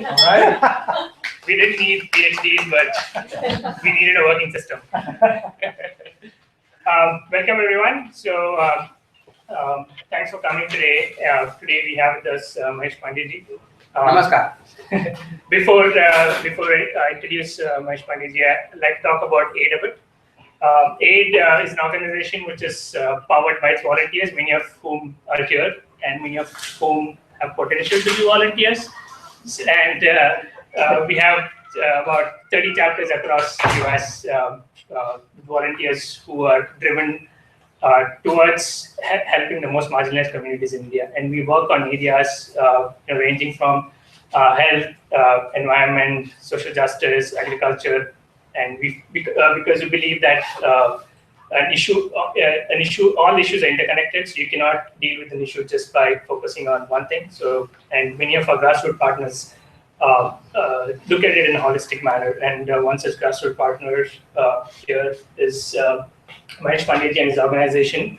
Right. We didn't need PhDs, but we needed a working system. Welcome everyone. So thanks for coming today. Today we have with us Mahesh Pandya ji. Namaskar. Before I introduce Mahesh Pandya ji, I'd like to talk about AID a bit. AID is an organization which is powered by its volunteers, many of whom are here, and many of whom have potential to be volunteers. And we have about 30 chapters across the US, volunteers who are driven towards helping the most marginalized communities in India. And we work on areas ranging from health, environment, social justice, agriculture, and because we believe that all issues are interconnected, so you cannot deal with an issue just by focusing on one thing. So, and many of our grassroots partners look at it in a holistic manner. And one such grassroots partner here is Mahesh Pandya and his organization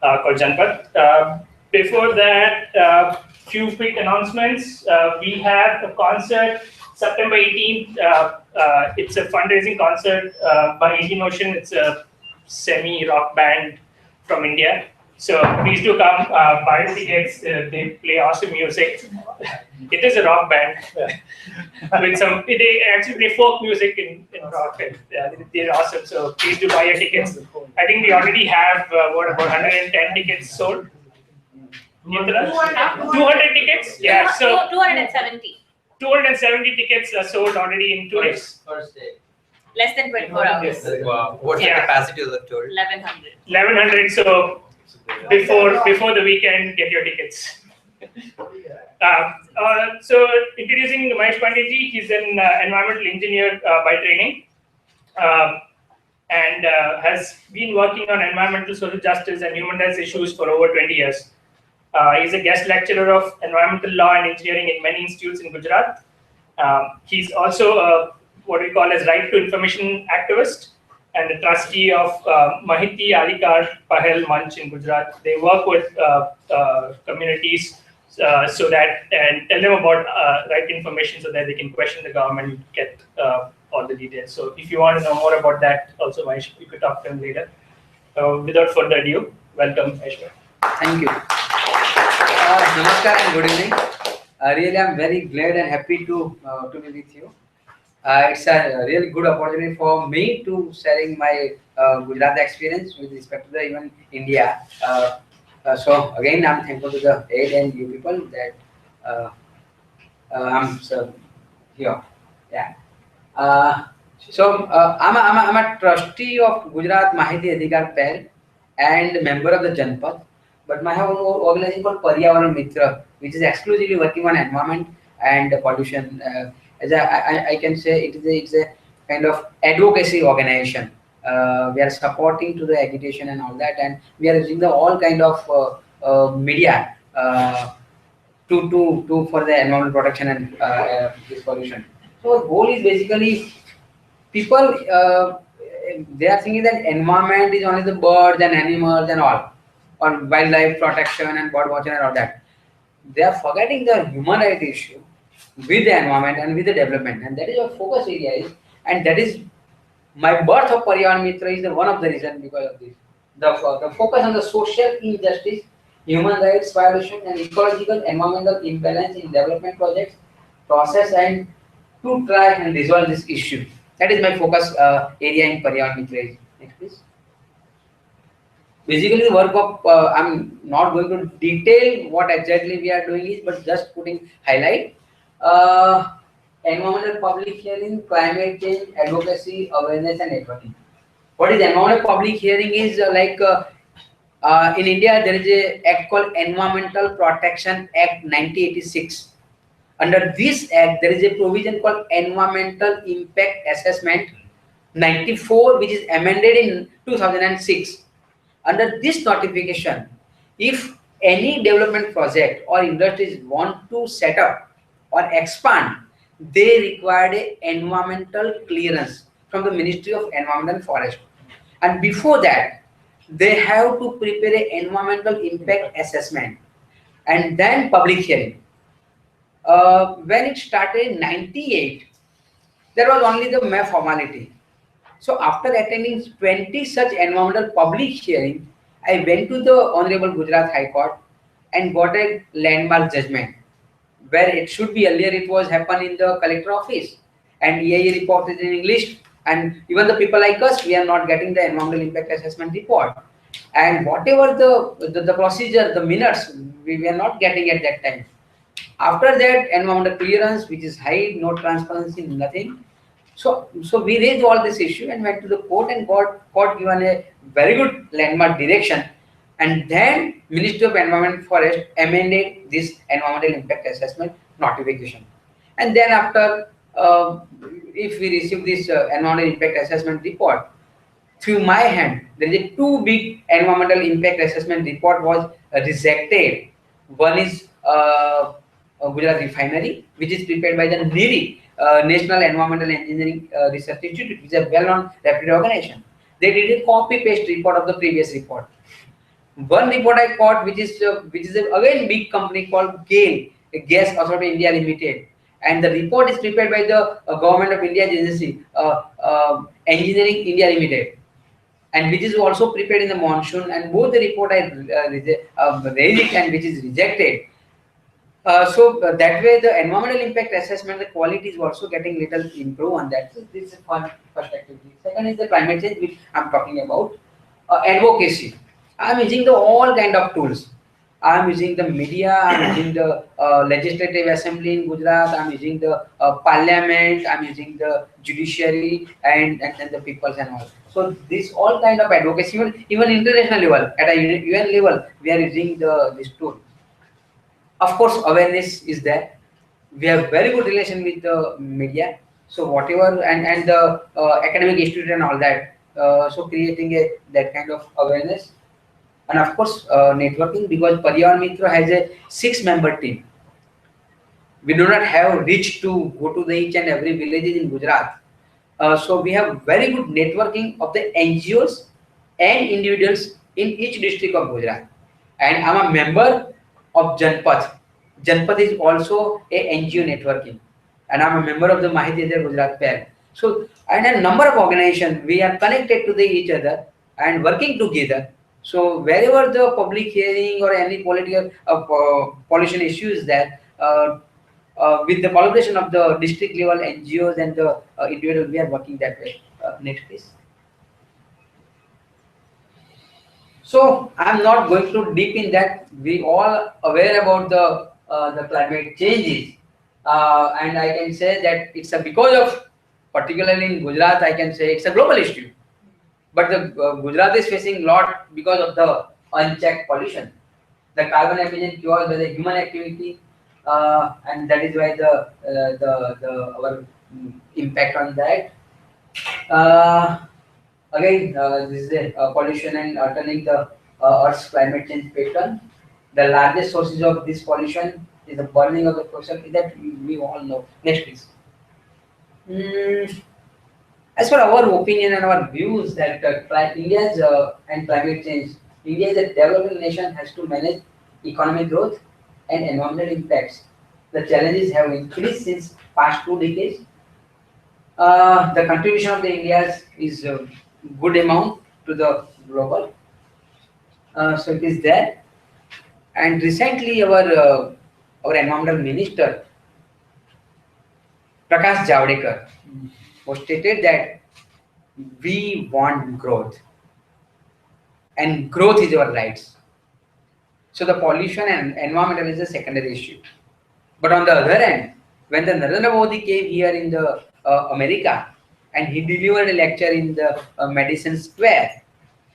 called Janpat. Before that, few quick announcements. We have a concert September 18th. It's a fundraising concert by Indian Ocean. It's a semi-rock band from India. So please do come, buy the tickets. They play awesome music. It is a rock band with some. They actually play folk music in rock. And, they're awesome. So please do buy your tickets. I think we already have about 110 tickets sold. 200 tickets. Yeah. So 270. 270 tickets are sold already in 2 days. First day. Less than 24 hours. Wow. What's the capacity of the tour? 1100. 1100. So before the weekend, get your tickets. So introducing Mahesh Pandya ji, he's an environmental engineer by training, and has been working on environmental, social justice, and human rights issues for over 20 years. He's a guest lecturer of environmental law and engineering in many institutes in Gujarat. He's also what we call as right to information activist and the trustee of Mahti Adhikhar Pahel Manch in Gujarat. They work with communities so that and tell them about right information so that they can question the government and get all the details. So if you want to know more about that, also Mahesh, you could talk to him later. Without further ado, welcome Mahesh. Thank you. Namaskar and good evening. Really, I'm very glad and happy to be with you. It's a really good opportunity for me to sharing my Gujarat experience with respect to the even India. So again, I'm thankful to the AID and you people that I'm here. Yeah. So I'm a trustee of Gujarat Mahti Adhikhar Pahel and member of the Janpat. But I have an organization called Paryavaran Mitra, which is exclusively working on environment and pollution. As I can say, it's a kind of advocacy organization. We are supporting to the agitation and all that, and we are using the all kind of media to for the environmental protection and this pollution. So the goal is basically people they are thinking that environment is only the birds and animals and all, or wildlife protection and bird watching and all that. They are forgetting the human rights issue with the environment and with the development, and that is our focus area is, and that is my birth of Paryavaran Mitra is the one of the reason because of this. The focus on the social injustice, human rights violation, and ecological environmental imbalance in development projects, process, and to try and resolve this issue. That is my focus area in Paryavaran Mitra. Next, please. Basically, the work of I'm not going to detail what exactly we are doing is, but just putting highlight. Environmental public hearing, climate change, advocacy, awareness, and networking. What is environmental public hearing is in India there is a act called Environmental Protection Act 1986. Under this act, there is a provision called Environmental Impact Assessment 94, which is amended in 2006. Under this notification, if any development project or industries want to set up or expand, they required an environmental clearance from the Ministry of Environment and Forest. And before that, they have to prepare an environmental impact assessment and then public hearing. When it started in 98, there was only the mere formality. So after attending 20 such environmental public hearings, I went to the Honorable Gujarat High Court and got a landmark judgment where it should be earlier it was happen in the collector office and EIA report is in English, and even the people like us, we are not getting the environmental impact assessment report, and whatever the procedure, the minutes, we were not getting at that time. After that, environmental clearance, which is high, no transparency, nothing. So we raised all this issue and went to the court and got court given a very good landmark direction. And then Ministry of Environment Forest amended this environmental impact assessment notification. And then after, if we receive this environmental impact assessment report, through my hand, there is a two big environmental impact assessment report was rejected. One is Gujarat Refinery, which is prepared by the NERI, National Environmental Engineering Research Institute, which is a well-known reputed organization. They did a copy-paste report of the previous report. One report I got, which is again big company called GAIL, Gas Authority India Limited, and the report is prepared by the Government of India agency, Engineering India Limited, and which is also prepared in the monsoon, and both the report I raised it and which is rejected. That way the environmental impact assessment, the quality is also getting little improve on that. So this is one perspective. Second is the climate change, which I'm talking about. Advocacy. I'm using the all kind of tools. I'm using the media, I'm using the legislative assembly in Gujarat, I'm using the parliament, I'm using the judiciary and the peoples and all. So this all kind of advocacy, even international level, at a UN level, we are using this tool. Of course, awareness is there. We have very good relation with the media. So whatever and the academic institute and all that. So creating that kind of awareness. And of course, networking, because Paryavan Mitra has a 6-member team. We do not have reach to go to the each and every village in Gujarat. So we have very good networking of the NGOs and individuals in each district of Gujarat. And I'm a member of Janpath. Janpath is also a NGO networking. And I'm a member of the Mahti Adhikhar Pahel. So, and a number of organizations, we are connected to each other and working together. So wherever the public hearing or any political pollution issues there, with the collaboration of the district level NGOs and the individual, we are working that way. Next, please. So I'm not going to deep in that. We all aware about the climate changes, and I can say that it's because of, particularly in Gujarat, I can say it's a global issue. But the Gujarat is facing a lot because of the unchecked pollution. The carbon emission caused by the human activity, and that is why our impact on that. Again, this is a pollution and turning the Earth's climate change pattern. The largest sources of this pollution is the burning of the fossil fuel, that we all know. Next, please. As for our opinion and our views that India's and climate change, India as a developing nation has to manage economic growth and environmental impacts. The challenges have increased since past 2 decades. The contribution of the India is a good amount to the global. So it is there. And recently our environmental minister, Prakash Javadekar, was stated that we want growth and growth is our rights. So the pollution and environmental is a secondary issue. But on the other hand, when the Narendra Modi came here in the America and he delivered a lecture in the Madison Square,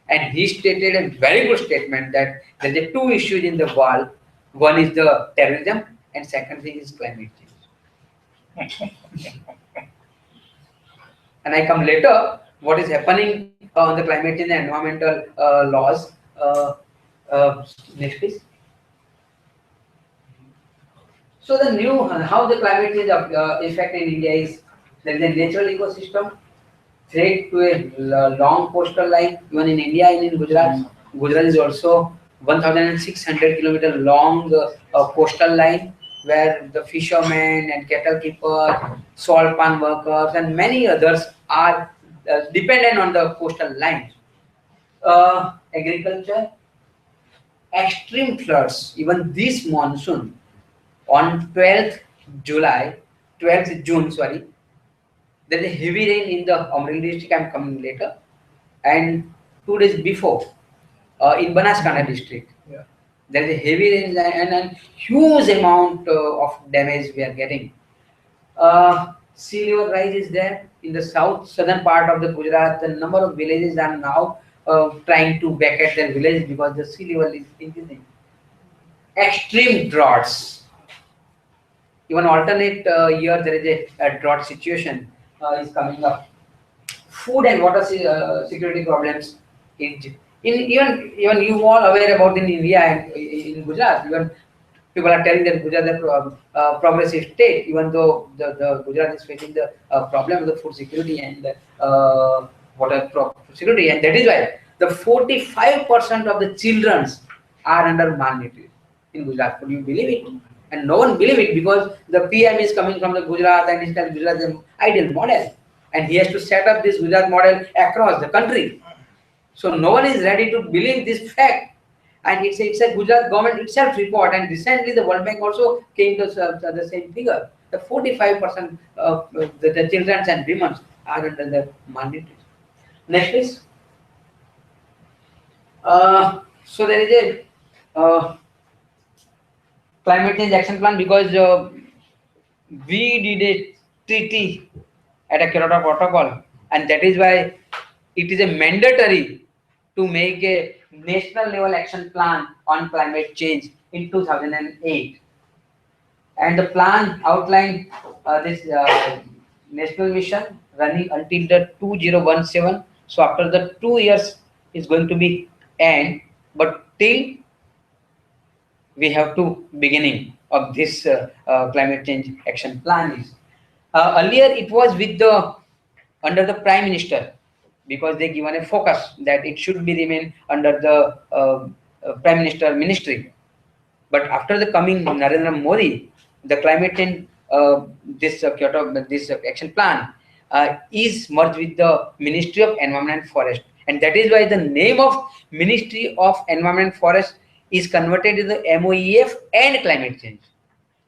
and he stated a very good statement that there are 2 issues in the world. One is the terrorism and second thing is climate change. And I come later, what is happening on the climate change and environmental laws. Next, please. So the new, how the climate change effect in India is, there is a natural ecosystem, threat to a long coastal line, even in India and in Gujarat. Gujarat is also 1,600 kilometer long coastal line, where the fishermen and cattle keepers, salt pan workers, and many others are dependent on the coastal lines. Agriculture, extreme floods, even this monsoon on 12th July, 12th June, sorry, there is a heavy rain in the Amreli district. I am coming later, and 2 days before in Banaskantha district. Yeah. There is a heavy rain and huge amount of damage we are getting. Sea level rise is there in the southern part of the Gujarat. The number of villages are now trying to vacate their villages because the sea level is increasing. Extreme droughts. Even alternate year there is a drought situation is coming up. Food and water security problems. Even you all aware about in India and in Gujarat. Even people are telling that Gujarat is a progressive state, even though the Gujarat is facing the problem of the food security and water security, and that is why the 45% of the children are under malnutrition in Gujarat. Could you believe it? And no one believe it because the PM is coming from the Gujarat and he tells Gujarat is an ideal model, and he has to set up this Gujarat model across the country. So no one is ready to believe this fact. And it's a Gujarat government itself report, and recently the World Bank also came to the same figure. The 45% of the children and women are under the malnutrition. Next please. So there is a climate change action plan because we did a treaty at a Kyoto Protocol, and that is why it is a mandatory to make a national level action plan on climate change in 2008. And the plan outlined this national mission running until the 2017. So after the 2 years is going to be end, but till we have to beginning of this climate change action plan is. Earlier it was with the under the Prime Minister, because they given a focus that it should be remain under the Prime Minister ministry. But after the coming Narendra Modi, the climate change Kyoto this action plan is merged with the Ministry of Environment and Forest, and that is why the name of Ministry of Environment and Forest is converted to the MOEF and climate change.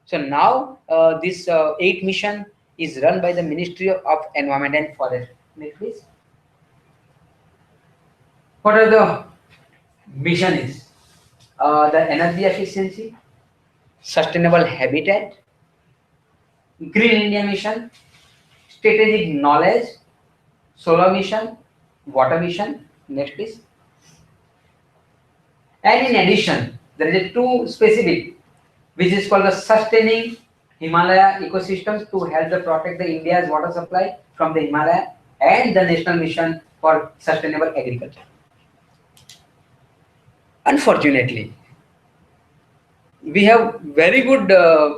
So now this 8 mission is run by the Ministry of Environment and Forest. Next please. What are the mission is? The energy efficiency, sustainable habitat, Green India mission, strategic knowledge, solar mission, water mission. Next please. And in addition, there is a 2 specific, which is called the sustaining Himalaya ecosystems to help the protect the India's water supply from the Himalaya, and the national mission for sustainable agriculture. Unfortunately, we have very good,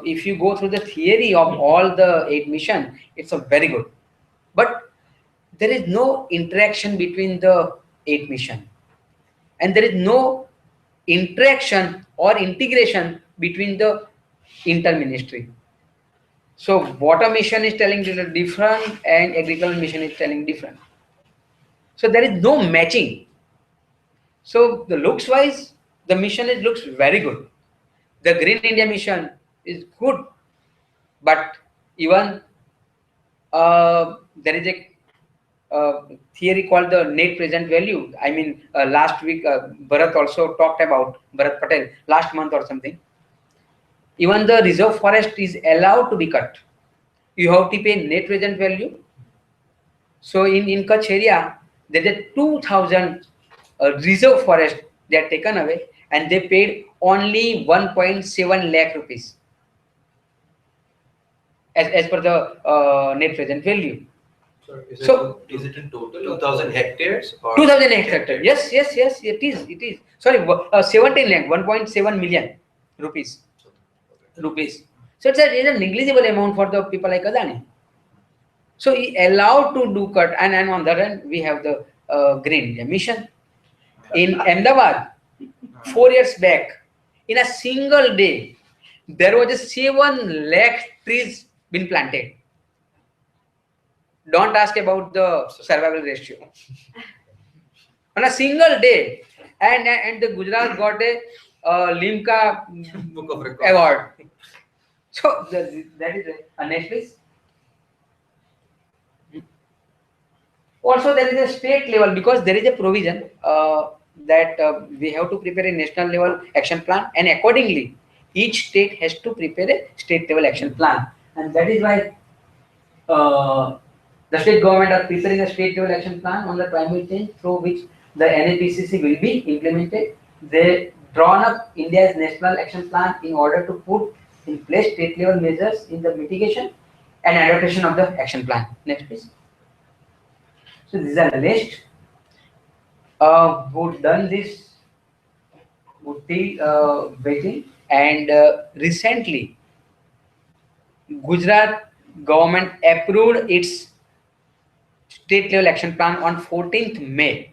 if you go through the theory of all the 8 mission, it's a very good. But there is no interaction between the 8 mission. And there is no interaction or integration between the inter-ministry. So water mission is telling different and agricultural mission is telling different. So there is no matching. So the looks wise, the mission looks very good. The Green India mission is good, but even there is a theory called the net present value. I mean, last week Bharat also talked about, Bharat Patel, last month or something. Even the reserve forest is allowed to be cut. You have to pay net present value. So in Kutch area, there is a 2,000 reserve forest they are taken away, and they paid only 1.7 lakh rupees as per the net present value. So is it in total 2,000 hectares? Or 2,000 hectares. Yes, it is. Sorry, 17 lakh, 1.7 million rupees. So it's a negligible amount for the people like Adani. So he allowed to do cut, and on the other hand, we have the Green India mission. In Ahmedabad, 4 years back, in a single day, there was a 7 lakh trees been planted. Don't ask about the survival ratio. On a single day, and the Gujarat got a Limca Book of Records. award. So that is a next please. Also, there is a state level because there is a provision that we have to prepare a national level action plan, and accordingly, each state has to prepare a state level action plan, and that is why the state government are preparing a state level action plan on the climate change through which the NAPCC will be implemented. They drawn up India's national action plan in order to put in place state level measures in the mitigation and adaptation of the action plan. Next, please. So these are the list who done this Utti waiting, and recently Gujarat government approved its state level action plan on 14th May.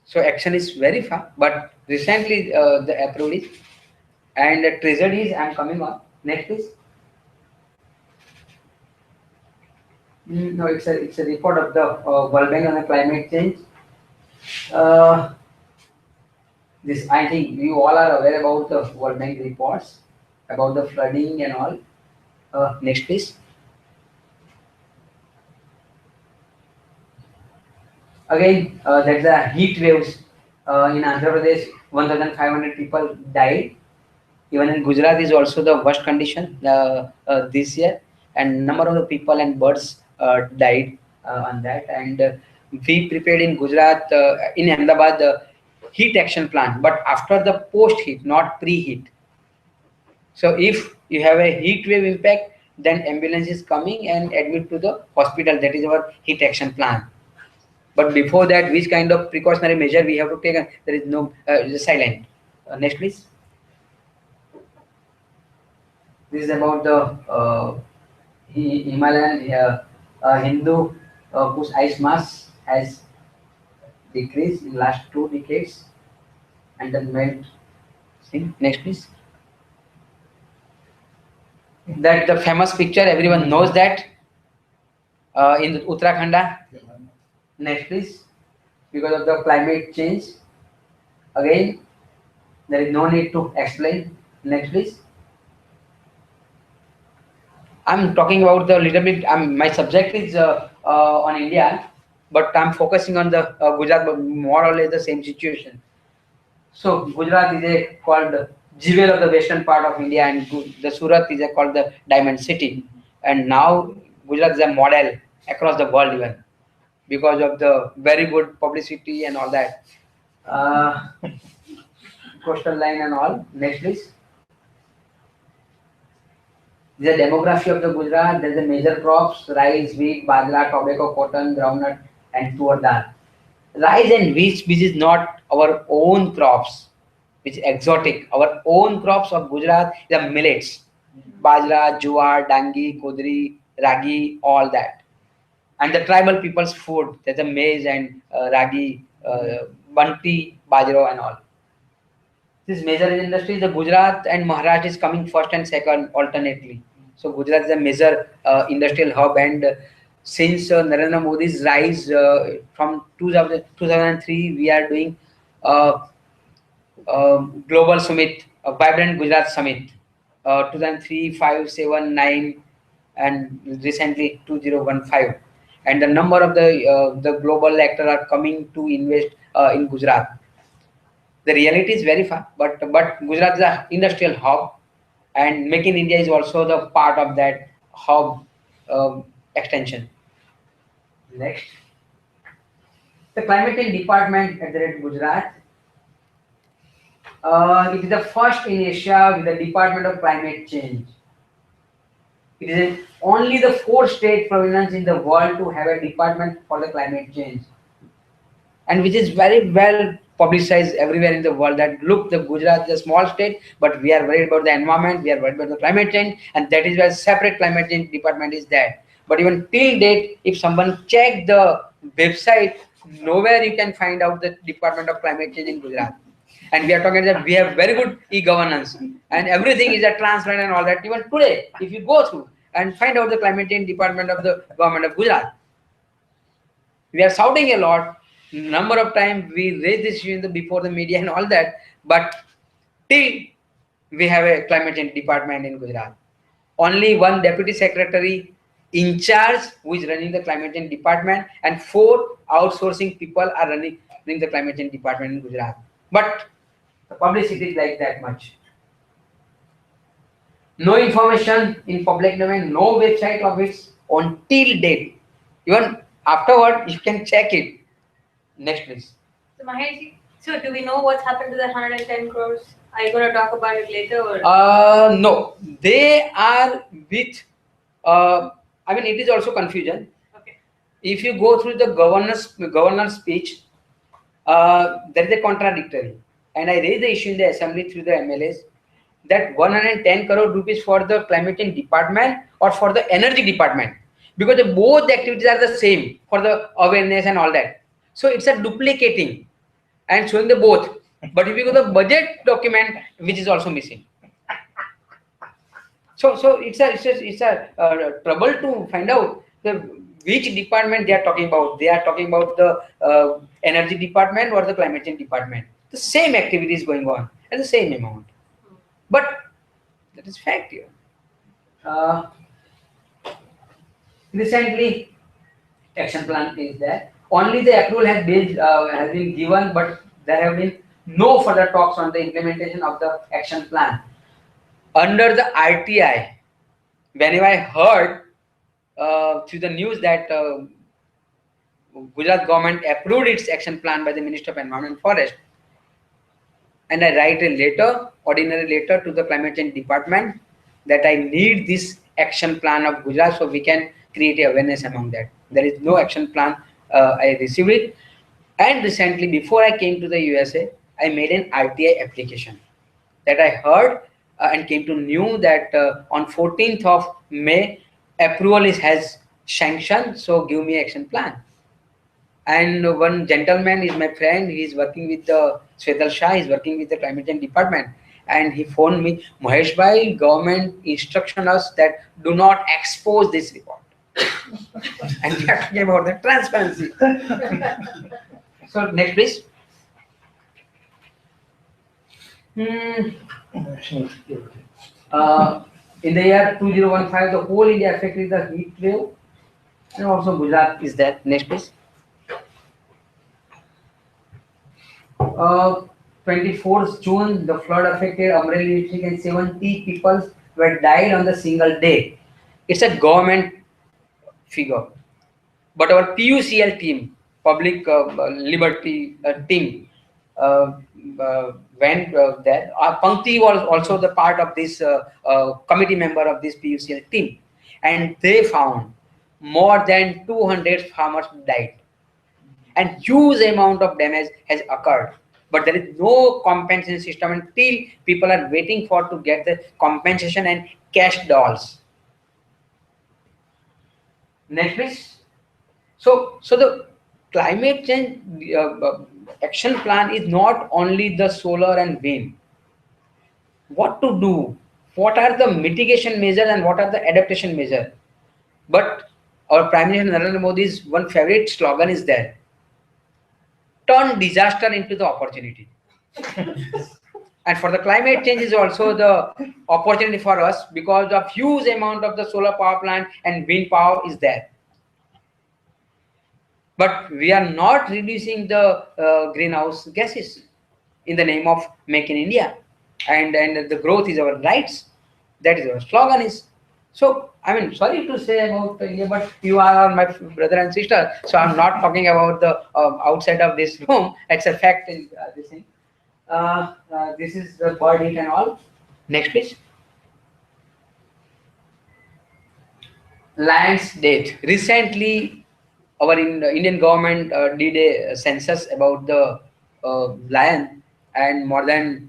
So action is very far, but recently the approved is, and the treasuries I am coming on. Next please. No, it's a report of the World Bank on the climate change. This I think you all are aware about the World Bank reports about the flooding and all. Next please. Again, there's a heat waves in Andhra Pradesh. 1,500 people died. Even in Gujarat is also the worst condition this year, and number of the people and birds died on that. And we prepared in Gujarat, in Ahmedabad, the heat action plan, but after the post heat, not pre heat. So if you have a heat wave impact, then ambulance is coming and admit to the hospital. That is our heat action plan. But before that, which kind of precautionary measure we have to take? There is no silent. Next, please. This is about the Himalayan Hindu whose ice mass has decreased in last 2 decades, and the melt. Next, please. That the famous picture, everyone knows that in Uttarakhand. Next, please. Because of the climate change, again, there is no need to explain. Next, please. I'm talking about the little bit. My subject is on India, but I'm focusing on the Gujarat, but more or less the same situation. So Gujarat is a called jewel of the western part of India, and the Surat is a called the diamond city. And now Gujarat is a model across the world even because of the very good publicity and all that. Coastal line and all. Next, please. The demography of the Gujarat, there's a major crops: rice, wheat, bajra, tobacco, cotton, groundnut, and tur dal. Rice and wheat, which is not our own crops, which is exotic. Our own crops of Gujarat is the millets: bajra, jowar, dangi, kodri, ragi, all that. And the tribal people's food, there's a maize and ragi, banti, bajra, and all. This major industry, the Gujarat and Maharashtra is coming first and second alternately. So Gujarat is a major industrial hub, and since Narendra Modi's rise from 2003, we are doing global summit, vibrant Gujarat summit, 2003, 5, 7, 9, and recently 2015. And the number of the global actors are coming to invest in Gujarat. The reality is very far, but Gujarat is an industrial hub, and Make in India is also the part of that hub extension. Next, the climate change department at the Gujarat. It is the first in Asia with the Department of Climate Change. It is only the 4th state province in the world to have a department for the climate change, and which is very well publicized everywhere in the world. That look, the Gujarat is a small state, but we are worried about the environment, we are worried about the climate change, and that is why separate climate change department is there. But even till date, if someone check the website, nowhere you can find out the Department of Climate Change in Gujarat. And we are talking that we have very good e-governance and everything is a transparent and all that. Even today, if you go through and find out the climate change department of the government of Gujarat, we are shouting a lot. Number of times we raise this issue in before the media and all that, but till we have a climate change department in Gujarat. Only one deputy secretary in charge who is running the climate change department, and 4 outsourcing people are running the climate change department in Gujarat. But the publicity is like that much. No information in public domain, no website of its until date. Even afterward, you can check it. Next, please. So Mahesh, so do we know what's happened to the 110 crores? Are you going to talk about it later or? No, they are with. I mean, it is also confusion. Okay. If you go through the governor's speech, there is a contradictory, and I raised the issue in the assembly through the MLAs that 110 crore rupees for the climate change department or for the energy department, because both the activities are the same for the awareness and all that. So it's a duplicating and showing the both. But if you go to the budget document, which is also missing. So it's a trouble to find out which department they are talking about. They are talking about the energy department or the climate change department. The same activity is going on at the same amount. But that is fact here. Recently, action plan is there. Only the approval has been given, but there have been no further talks on the implementation of the action plan. Under the RTI, whenever I heard through the news that Gujarat government approved its action plan by the Minister of Environment and Forest, and I write a letter, ordinary letter to the climate change department that I need this action plan of Gujarat so we can create awareness among that. There is no action plan. I received it, and recently before I came to the USA, I made an RTI application that I heard and came to know that on 14th of May approval has sanctioned, so give me action plan. And one gentleman is my friend, he is working with the Svetal Shah, he is working with the climate change department, and he phoned me, Mahesh bhai, government instruction us that do not expose this report. And we are talking about the transparency. So next please. In the year 2015, the whole India affected the heat wave, and also Gujarat is there. Next please. 24th June, the flood affected Amreli district and 70 people were died on the single day. It's a government figure. But our PUCL team, Public Liberty team, went there. Pankti was also the part of this committee member of this PUCL team, and they found more than 200 farmers died, and huge amount of damage has occurred. But there is no compensation system until people are waiting for to get the compensation and cash dolls. Next please. So the climate change action plan is not only the solar and wind. What to do? What are the mitigation measures and what are the adaptation measures? But our Prime Minister Narendra Modi's one favorite slogan is there: turn disaster into the opportunity. And for the climate change is also the opportunity for us because of huge amount of the solar power plant and wind power is there. But we are not reducing the greenhouse gases in the name of Make in India, and the growth is our rights. That is our slogan is. So I mean, sorry to say about India, but you are my brother and sister. So I'm not talking about the outside of this room. It's a fact in this thing. This is the bird heat and all. Next, please. Lion's death. Recently, our Indian government did a census about the lion, and more than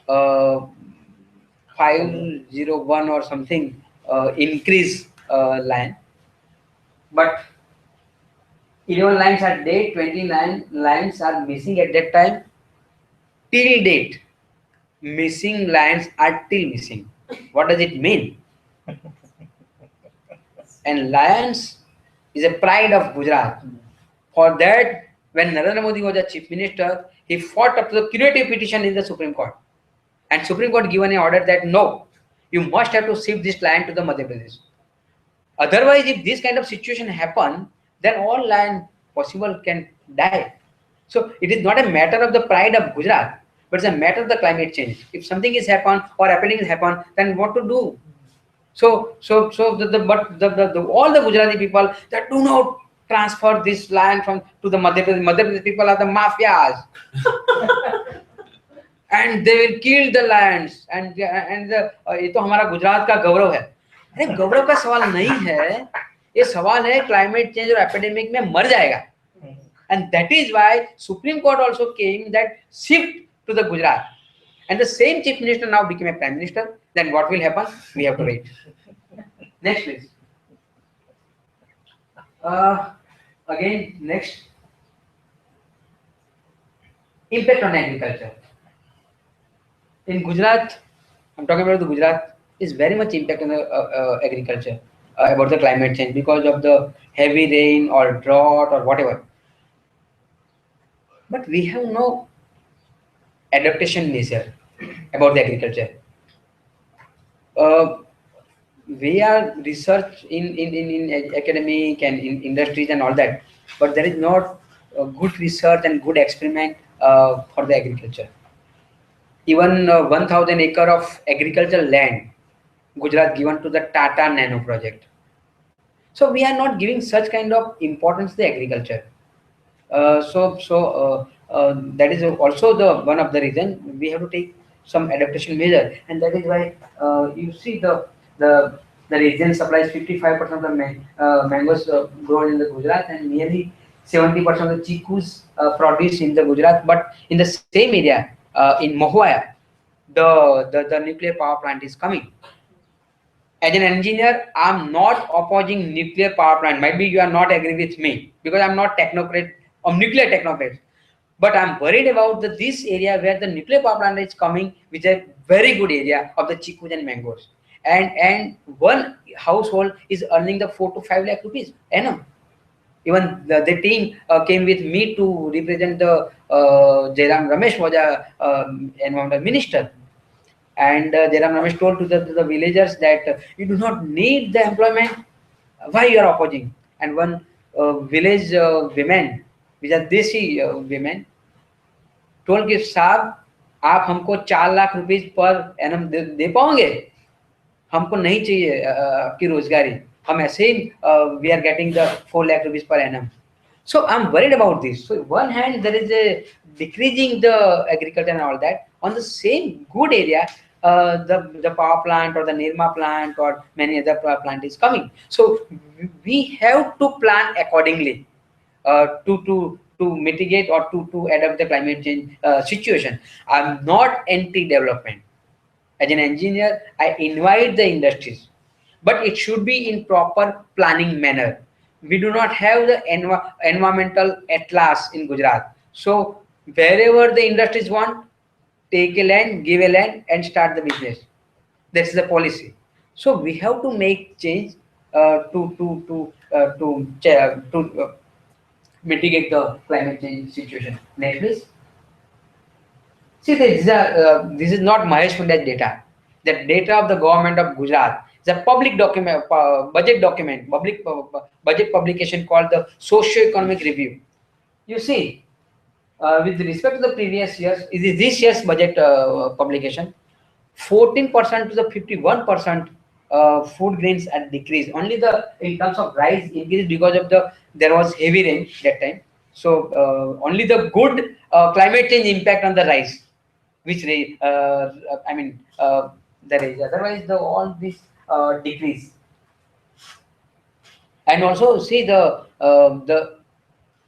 501 or something increase lion. But 11 lions are dead, 29 lions are missing at that time. till date, missing lands are still missing. What does it mean? And lands is a pride of Gujarat. For that, when Narendra Modi was a chief minister, he fought up the curative petition in the Supreme Court. And Supreme Court given an order that no, you must have to shift this land to the Madhya Pradesh. Otherwise, if this kind of situation happen, then all land possible can die. So it is not a matter of the pride of Gujarat, but it's a matter of the climate change. If something is happen or happening is happen, then what to do? So all the Gujarati people that do not transfer this land from to the Madhya Pradesh. Madhya Pradesh people are the mafias. And they will kill the lands and ये तो हमारा गुजरात का गौरव है. अरे गौरव का सवाल नहीं है, ये सवाल है क्लाइमेट चेंज और एपिडेमिक में मर जाएगा. And that is why Supreme Court also came that shift to the Gujarat. And the same chief minister now became a prime minister. Then what will happen? We have to wait. Next, please. Again, next. Impact on agriculture. In Gujarat, I'm talking about the Gujarat, is very much impact on the agriculture about the climate change because of the heavy rain or drought or whatever. But we have no adaptation measure about the agriculture. We are research in academic and in industries and all that, but there is not a good research and good experiment for the agriculture. Even 1,000 acre of agricultural land, Gujarat given to the Tata Nano project. So we are not giving such kind of importance to the agriculture. That is also the one of the reason we have to take some adaptation measure, and that is why you see the region supplies 55% of the mangoes grown in the Gujarat and nearly 70% of the chikus produced in the Gujarat. But in the same area in Mahua, the nuclear power plant is coming. As an engineer, I'm not opposing nuclear power plant. Maybe you are not agree with me because I'm not technocrat or nuclear technocrat. But I'm worried about this area where the nuclear power plant is coming, which is a very good area of the chikus and mangoes. And one household is earning the 4 to 5 lakh rupees annum. Even the team came with me to represent the Jairam Ramesh was a environmental minister. And Jairam Ramesh told to the villagers that you do not need the employment. Why you are opposing? And one village women, which are Desi women, told कि साहब आप हमको 4 lakh rupees per annum दे पाओगे, हमको नहीं चाहिए आपकी रोजगारी, हम ऐसे ही we are getting the 4 lakh rupees per annum. So I'm worried about this. So one hand there is a decreasing the agriculture and all that. On the same good area, the power plant or the Nirma plant or many other plant is coming. So we have to plan accordingly to mitigate or to adapt the climate change situation. I'm not anti-development. As an engineer, I invite the industries, but it should be in proper planning manner. We do not have the environmental atlas in Gujarat. So wherever the industries want, take a land, give a land, and start the business. That's the policy. So we have to make change to mitigate the climate change situation. Next, please. See, this is not Mahesh Pandya's data. The data of the government of Gujarat is a public document, budget document, public budget publication called the Socio-Economic Review. You see, with respect to the previous years, is this year's budget publication, 14% to the 51% food grains are decreased. Only in terms of rice increased because of there was heavy rain that time. So only the good climate change impact on the rice, which there is. Otherwise, all this decrease. And also see the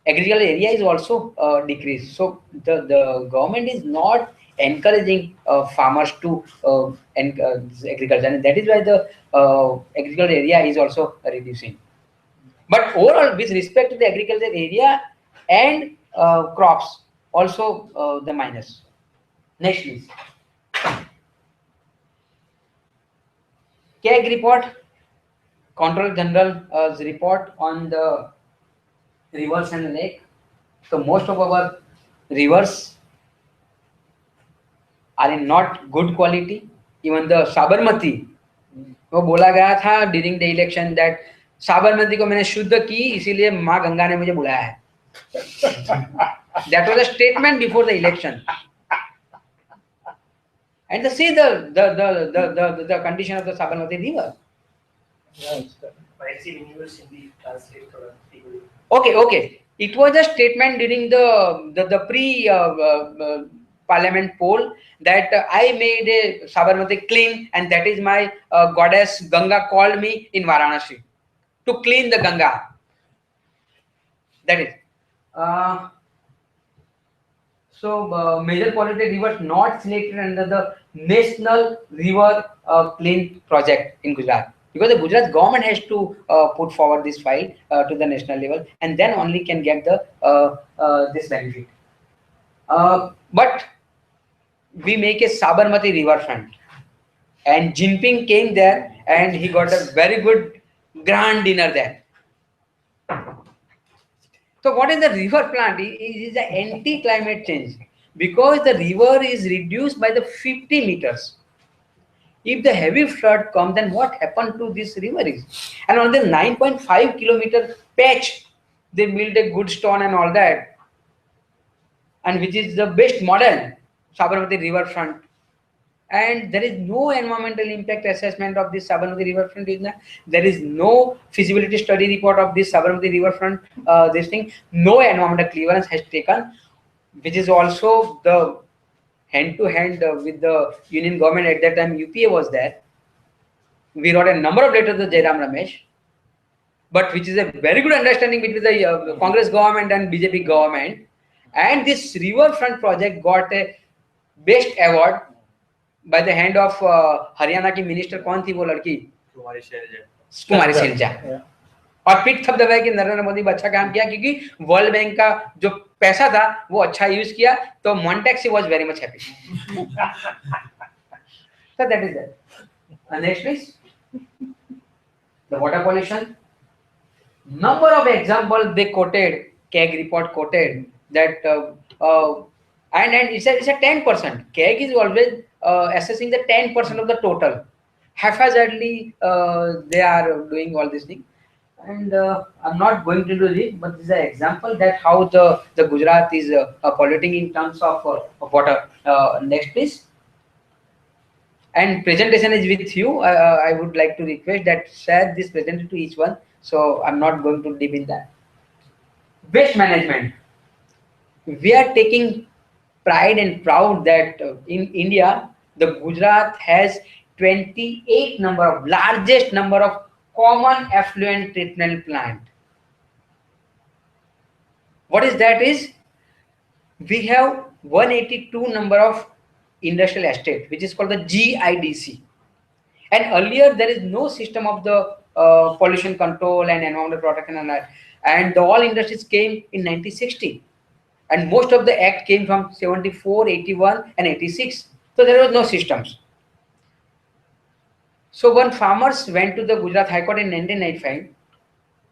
agricultural area is also decreased. So the government is not encouraging farmers to agriculture, and that is why the agricultural area is also reducing. But overall, with respect to the agricultural area and crops, also the minus. Next, please. CAG report, Control General's report on the rivers and lake. So most of our rivers are in not good quality. Even the Sabarmati, वो बोला गया था during the election that Sabarmati को मैंने शुद्ध की इसीलिए माँ गंगा ने मुझे बुलाया है. That was a statement before the election. And see the condition of the Sabarmati river. Okay. It was a statement during the pre parliament poll that I made a Sabarmati clean, and that is my goddess Ganga called me in Varanasi to clean the Ganga. That is. So major polluted rivers not selected under the National River Clean Project in Gujarat, because the Gujarat government has to put forward this file to the national level, and then only can get the this benefit. But we make a Sabarmati riverfront, and Jinping came there and he got a very good grand dinner there. So what is the river plant? It is an anti-climate change, because the river is reduced by the 50 meters. If the heavy flood comes, then what happened to this river is? And on the 9.5 kilometer patch, they built a good stone and all that, and which is the best model, Sabarmati riverfront. And there is no environmental impact assessment of this Sabarmati riverfront. There is no feasibility study report of this Sabarmati riverfront. This thing, no environmental clearance has taken, which is also the hand-to-hand with the union government at that time. UPA was there. We wrote a number of letters to Jairam Ramesh, but which is a very good understanding between the Congress government and BJP government. And this riverfront project got a best award by the hand of Haryana की minister कौन थी वो लड़की? कुमारी शैलजा. और पीठ थप दबाया कि नरेंद्र मोदी ने अच्छा काम किया, क्योंकि वर्ल्ड बैंक का जो पैसा था वो अच्छा यूज किया, तो Montaxi was very much happy. So that is it. Next please. The water pollution. Number of examples they quoted, CAG report quoted that and it's a 10%. CAG is always assessing the 10% of the total. Haphazardly they are doing all these things. And I'm not going to do this, but this is an example that how the Gujarat is polluting in terms of water. Next please. And presentation is with you. I would like to request that share this presentation to each one. So I'm not going to deep in that. Waste management. We are taking pride and proud that in India, the Gujarat has 28 largest number of common effluent treatment plant. What is that is? We have 182 number of industrial estate, which is called the GIDC. And earlier there is no system of the pollution control and environmental protection and that. And all industries came in 1960. And most of the act came from 74, 81 and 86. So there was no systems. So when farmers went to the Gujarat High Court in 1995,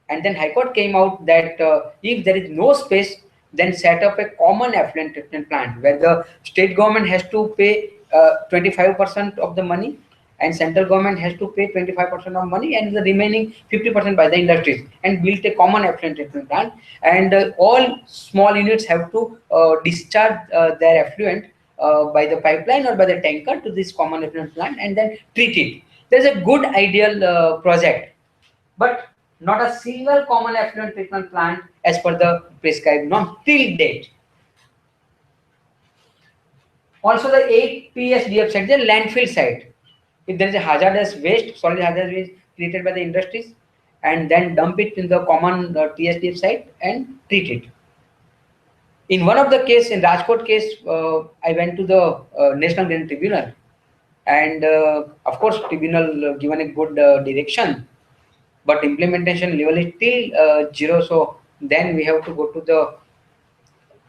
and then High Court came out that if there is no space, then set up a common effluent treatment plant where the state government has to pay 25% of the money, and central government has to pay 25% of money, and the remaining 50% by the industries, and built a common effluent treatment plant. And all small units have to discharge their effluent by the pipeline or by the tanker to this common effluent plant and then treat it. There's a good ideal project, but not a single common effluent treatment plant as per the prescribed norm till date. Also the 8 PSDF site, the landfill site. If there is a hazardous waste, solid hazardous waste created by the industries, and then dump it in the common TSDF site and treat it. In one of the case, in Rajkot case, I went to the National Green Tribunal, and of course tribunal given a good direction, but implementation level is still zero. So then we have to go to the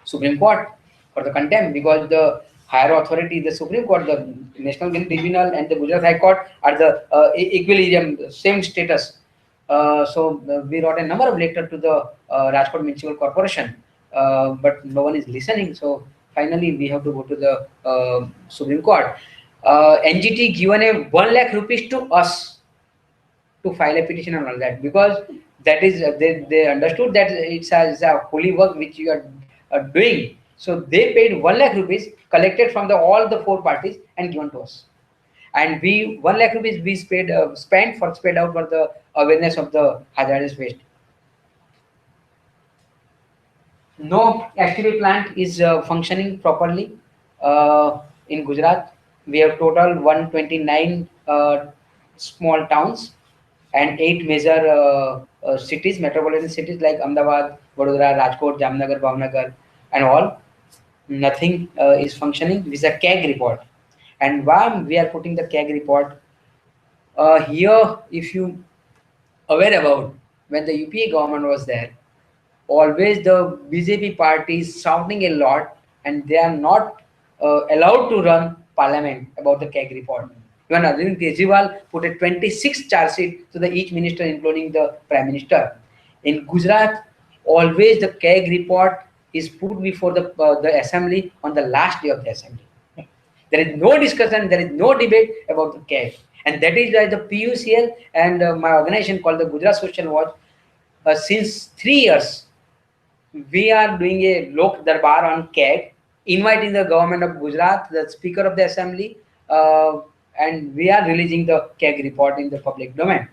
Supreme Court for the contempt, because the higher authority, the Supreme Court, the National Tribunal and the Gujarat High Court are the equilibrium, same status. We wrote a number of letters to the Rajkot Municipal Corporation, but no one is listening. So finally, we have to go to the Supreme Court. NGT given a 1 lakh rupees to us to file a petition and all that, because that is they understood that it's a holy work which you are doing. So they paid 1 lakh rupees collected from the all the four parties and given to us. And we 1 lakh rupees we spent for spread out for the awareness of the hazardous waste. No HTP plant is functioning properly in Gujarat. We have total 129 small towns and 8 major cities, metropolitan cities like Ahmedabad, Vadodara, Rajkot, Jamnagar, Bhavnagar, and all. Nothing is functioning. This is a CAG report. And why we are putting the CAG report here? If you aware about when the UPA government was there, always the BJP party is shouting a lot, and they are not allowed to run parliament about the CAG report. Even Arvind Kejriwal put a 26 charge sheet to the each minister, including the prime minister. In Gujarat, always the CAG report is put before the assembly on the last day of the assembly. There is no discussion, there is no debate about the CAG. And that is why the PUCL and my organization called the Gujarat Social Watch, since 3 years, we are doing a Lok Darbar on CAG, inviting the government of Gujarat, the Speaker of the Assembly, and we are releasing the CAG report in the public domain,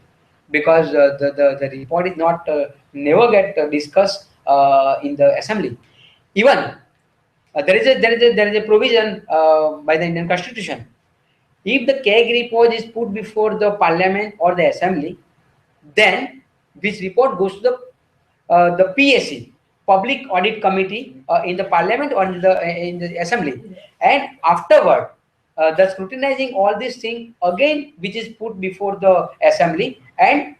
because the report is not never get discussed in the Assembly. Even there is a provision by the Indian Constitution. If the CAG report is put before the Parliament or the Assembly, then this report goes to the PAC, Public Audit Committee, in the Parliament or in the Assembly, and afterward, the scrutinizing all these things again, which is put before the Assembly and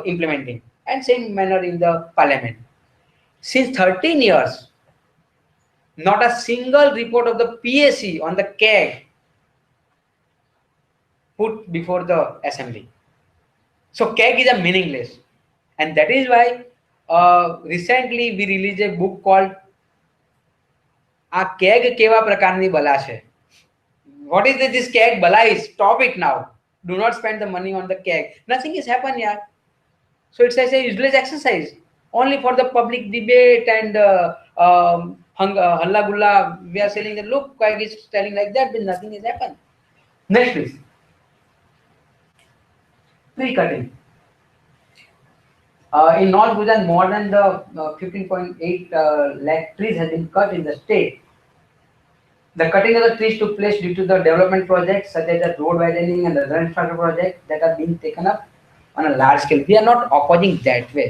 implementing, and same manner in the Parliament. Since 13 years, not a single report of the PAC on the CAG put before the Assembly. So CAG is a meaningless, and that is why recently we released a book called "આ CAG કેવા પ્રકારની બલા છે." What is this CAG bala is? Stop it now. Do not spend the money on the CAG. Nothing is happened yet. So it's a useless exercise, only for the public debate and halla gulla. We are selling the look, CAG is telling like that, but nothing has happened. Next, please. Tree cutting. In North Gujarat, more than the 15.8 lakh trees have been cut in the state. The cutting of the trees took place due to the development projects such as the road widening and the other infrastructure projects that are being taken up on a large scale. We are not opposing that way,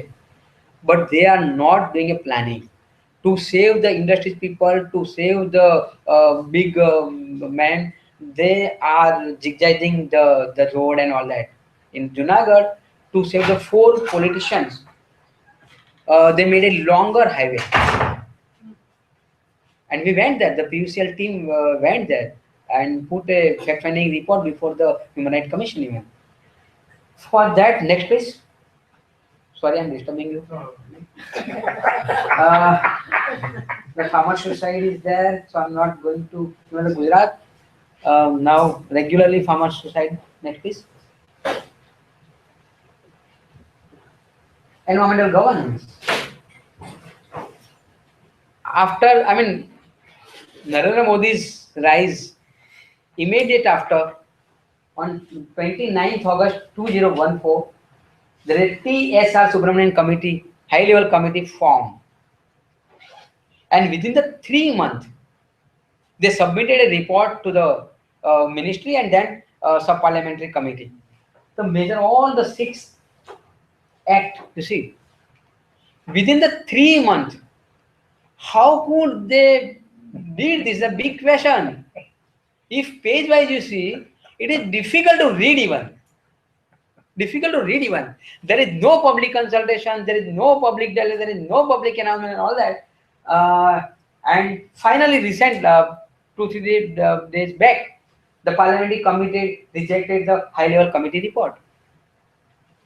but they are not doing a planning to save the industries people, to save the big men. They are zigzagging the road and all that. In Junagadh, to save the 4 politicians, they made a longer highway. And we went there, the PUCL team went there and put a fact-finding report before the Human Rights Commission even. For that, next please. Sorry, I'm disturbing you. The farmer suicide is there, so I'm not going to the Gujarat. Now, regularly farmer suicide. Next please. Environmental governance. After, Narendra Modi's rise, immediate after, on 29th August 2014, there is a TSR Subramanian committee, high-level committee formed. And within the 3 months, they submitted a report to the ministry and then sub-parliamentary committee. To measure all the 6 acts, you see, within the 3 months, how could they did this? A big question. If page wise you see, it is difficult to read even. Difficult to read even. There is no public consultation, there is no public dialogue, there is no public announcement and all that. And finally, recent 2-3 days back, the parliamentary committee rejected the high-level committee report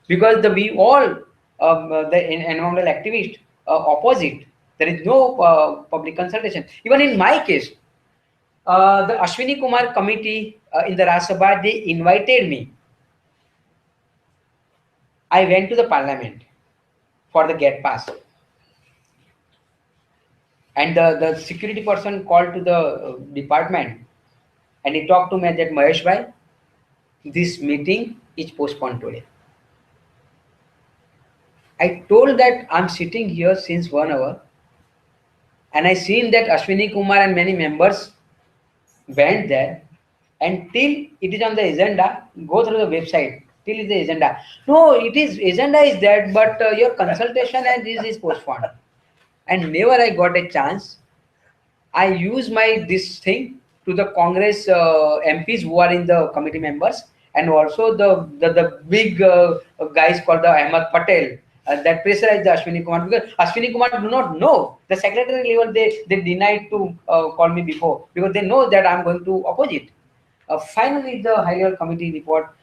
because we all the environmental activists opposite. There is no public consultation. Even in my case, the Ashwini Kumar committee in the Rajya Sabha, they invited me. I went to the parliament for the gate pass, and the security person called to the department, and he talked to me that Mahesh bhai, this meeting is postponed today. I told that I'm sitting here since 1 hour, and I seen that Ashwini Kumar and many members went there, and till it is on the agenda, go through the website. Till is the agenda. No, it is agenda is that, but your consultation and this is postponed. And never I got a chance. I use my this thing to the Congress MPs who are in the committee members, and also the big guys called the Ahmed Patel that pressurized the Ashwini Kumar, because Ashwini Kumar do not know the secretary level. They denied to call me before because they know that I'm going to oppose it. Finally, the high level committee report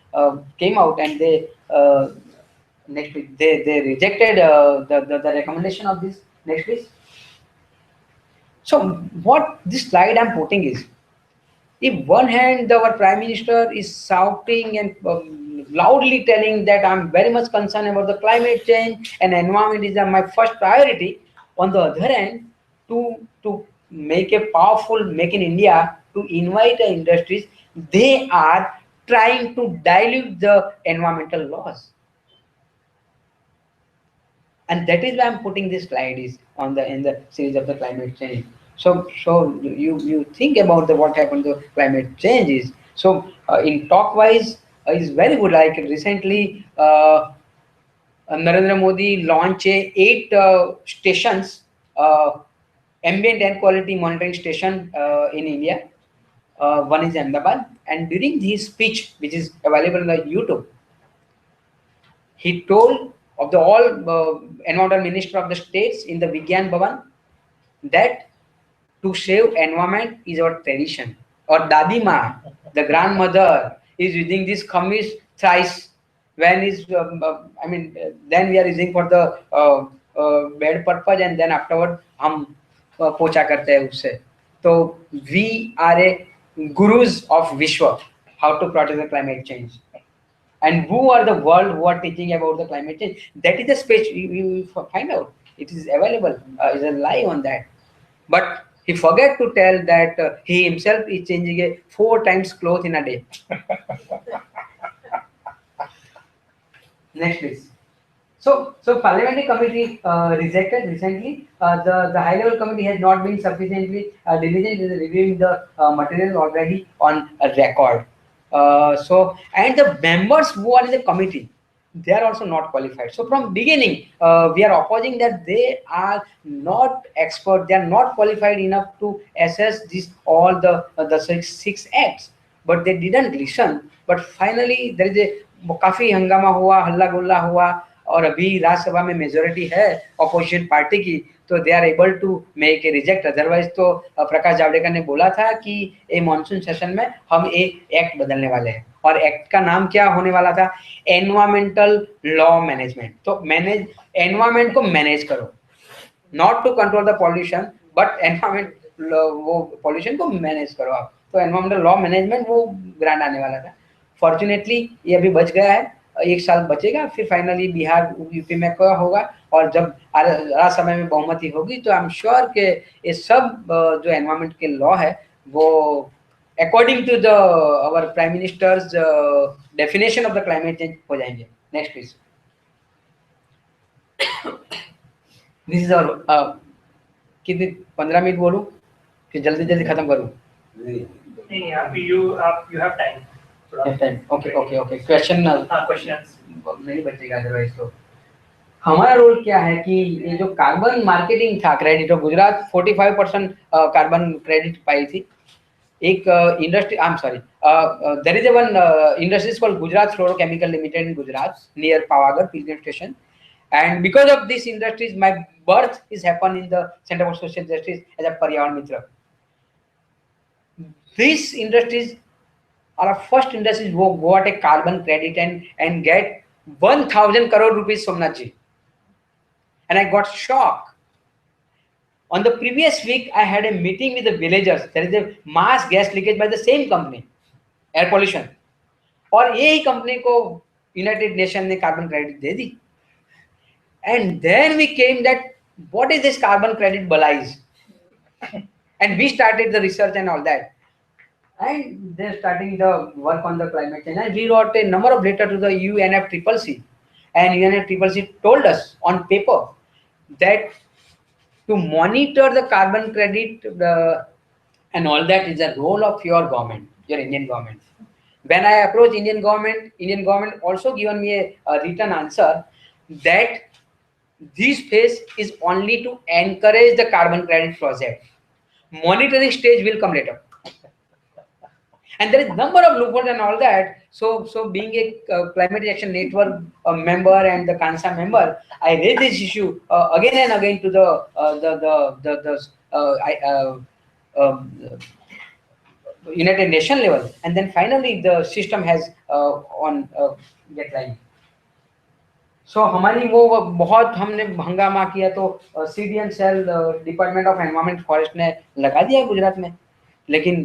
came out, and they next week they rejected the recommendation of this next week. So what this slide I'm putting is, if one hand our prime minister is shouting and loudly telling that I'm very much concerned about the climate change and environment is my first priority, on the other hand, to make a powerful Make in India, to invite the industries, they are trying to dilute the environmental laws. And that is why I'm putting this slide is on the in the series of the climate change. So you think about the what happened to climate change is, so in talk wise is very good. Like recently Narendra Modi launched 8 stations, ambient air quality monitoring station in India. One is Ahmedabad, and during his speech, which is available on the YouTube, he told of the all environmental minister of the states in the Vigyan Bhavan that to save environment is our tradition. Or Dadi Ma, the grandmother, is using this khamis thrice. When is then we are using for the bed purpose, and then afterward हम पोछा करते हैं उससे. So we are a gurus of Vishwa, how to protect the climate change. And who are the world who are teaching about the climate change? That is the space you find out. It is available. Is a lie on that. But he forget to tell that he himself is changing 4 times clothes in a day. Next please. So parliamentary committee rejected recently. The high level committee has not been sufficiently diligent in reviewing the material already on a record. And the members who are in the committee, they are also not qualified. So from beginning, we are opposing that they are not expert, they are not qualified enough to assess this all the six acts. But they didn't listen. But finally, there is a काफी हंगामा हुआ, हल्ला गुल्ला हुआ, और अभी राज्यसभा में majority है ऑपोजिशन पार्टी की, तो they are able to make a reject. Otherwise तो प्रकाश जावड़ेकर ने बोला था कि ये मॉनसून सेशन में हम एक एक्ट बदलने वाले हैं, और एक्ट का नाम क्या होने वाला था? Environmental law management. तो मैनेज एनवायरमेंट को मैनेज करो, not to control the pollution, but environment वो पॉल्यूशन को मैनेज करो आप. तो एनवायरमेंटल लॉ मैनेजमेंट वो ग्रांड आने वाला था. फॉर्चुनेटली ये अभी बच गया है, 1 साल बचेगा, फिर फाइनली बिहार यूपी में क्या होगा, और जब राज्यसभा में बहुमति होगी तो आई एम श्योर कि ये सब जो एनवायरमेंट के लॉ है वो according to the our prime minister's definition of the climate change हो जाएंगे. Next please. This is our कितने 15 मिनट बोलूं कि जल्दी जल्दी खत्म करूं? नहीं, you have time. Okay. Question questions नहीं बचेगा अदरवाइज. तो हमारा रोल क्या है कि ये जो कार्बन मार्केटिंग था क्रेडिट, तो गुजरात 45% कार्बन क्रेडिट पाई थी. एक industry, I am sorry, there is one industries called Gujarat fluorochemical limited in Gujarat near Pavagadh pilgrim station. And because of this industries, my birth is happened in the Center for Social Justice as a Paryavan Mitra. these industries are first industries who got a carbon credit and get 1,000 crore rupees, Somnath ji. And I got shocked. On the previous week, I had a meeting with the villagers. There is a mass gas leakage by the same company, air pollution. और यही company को United nation ने carbon credit they the. And then we came that what is this carbon credit balies? And we started the research and all that. And they're starting the work on the climate change. And we wrote a number of letters to the UNFCCC. And UNFCCC told us on paper that to monitor the carbon credit and all that is a role of your government, your Indian government. When I approached Indian government also given me a written answer that this phase is only to encourage the carbon credit project. Monitoring stage will come later. And there is number of loopholes and all that. So being a climate action network member and the Kansa member, I raised this issue again and again to United Nation level, and then finally the system has on get line. So हमारी वो बहुत हमने हंगामा किया तो CDN cell department of environment forest ने लगा दिया गुजरात में, लेकिन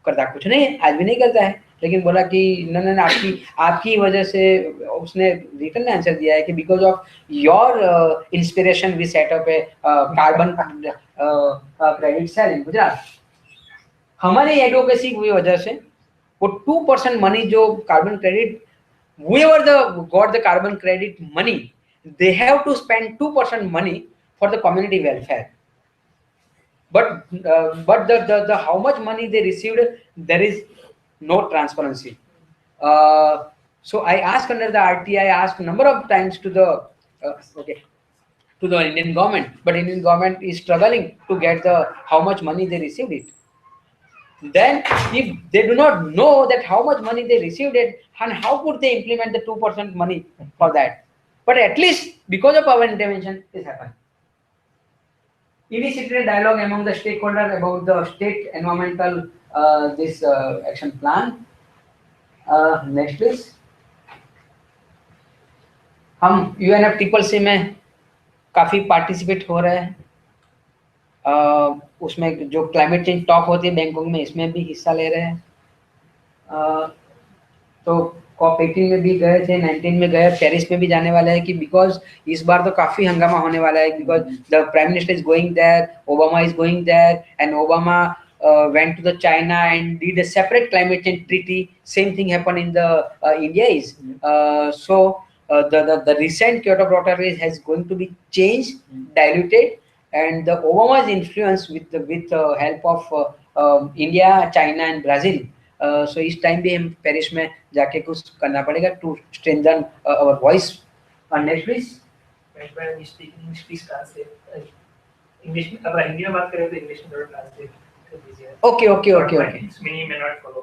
करता कुछ नहीं है, आज भी नहीं करता है. लेकिन बोला कि नहीं आपकी वजह से, उसने रिटर्न में आंसर दिया है कि because of your inspiration we set up a carbon credit cell in Gujarat. हमारी एडवोकेसी की वजह से वो 2% मनी जो carbon credit, whoever got the carbon credit money, they have to spend 2% money for the community welfare. But the how much money they received, there is no transparency. So I asked under the RT, I asked a number of times to the to the Indian government, but Indian government is struggling to get the how much money they received it. Then if they do not know that how much money they received it, and how could they implement the 2% money for that? But at least because of our intervention, this happened. Initiated dialogue among the stakeholders about the state environmental this action plan. Next please. हम UNFCCC में काफी participate हो रहे हैं. उसमें जो climate change talk होती है बैंकॉक में, इसमें भी हिस्सा ले रहे हैं. तो COP 18 में भी गए थे, 19 में गए, पेरिस में भी जाने वाले हैं कि बिकॉज इस बार तो काफी हंगामा होने वाला है, because the prime minister is going there, Obama is going there, and Obama went to the China and did a separate climate change treaty. Same thing happened in the India is. The recent Kyoto Protocol has going to be changed, diluted, and the Obama's influence with the help of India, China and Brazil. So इस time भी हम Paris में जाके कुछ करना पड़ेगा to strengthen our voice. Next please. When you speak English, please translate. English, अगर हिंदी में बात करें तो English में translate. Okay. Many may not follow.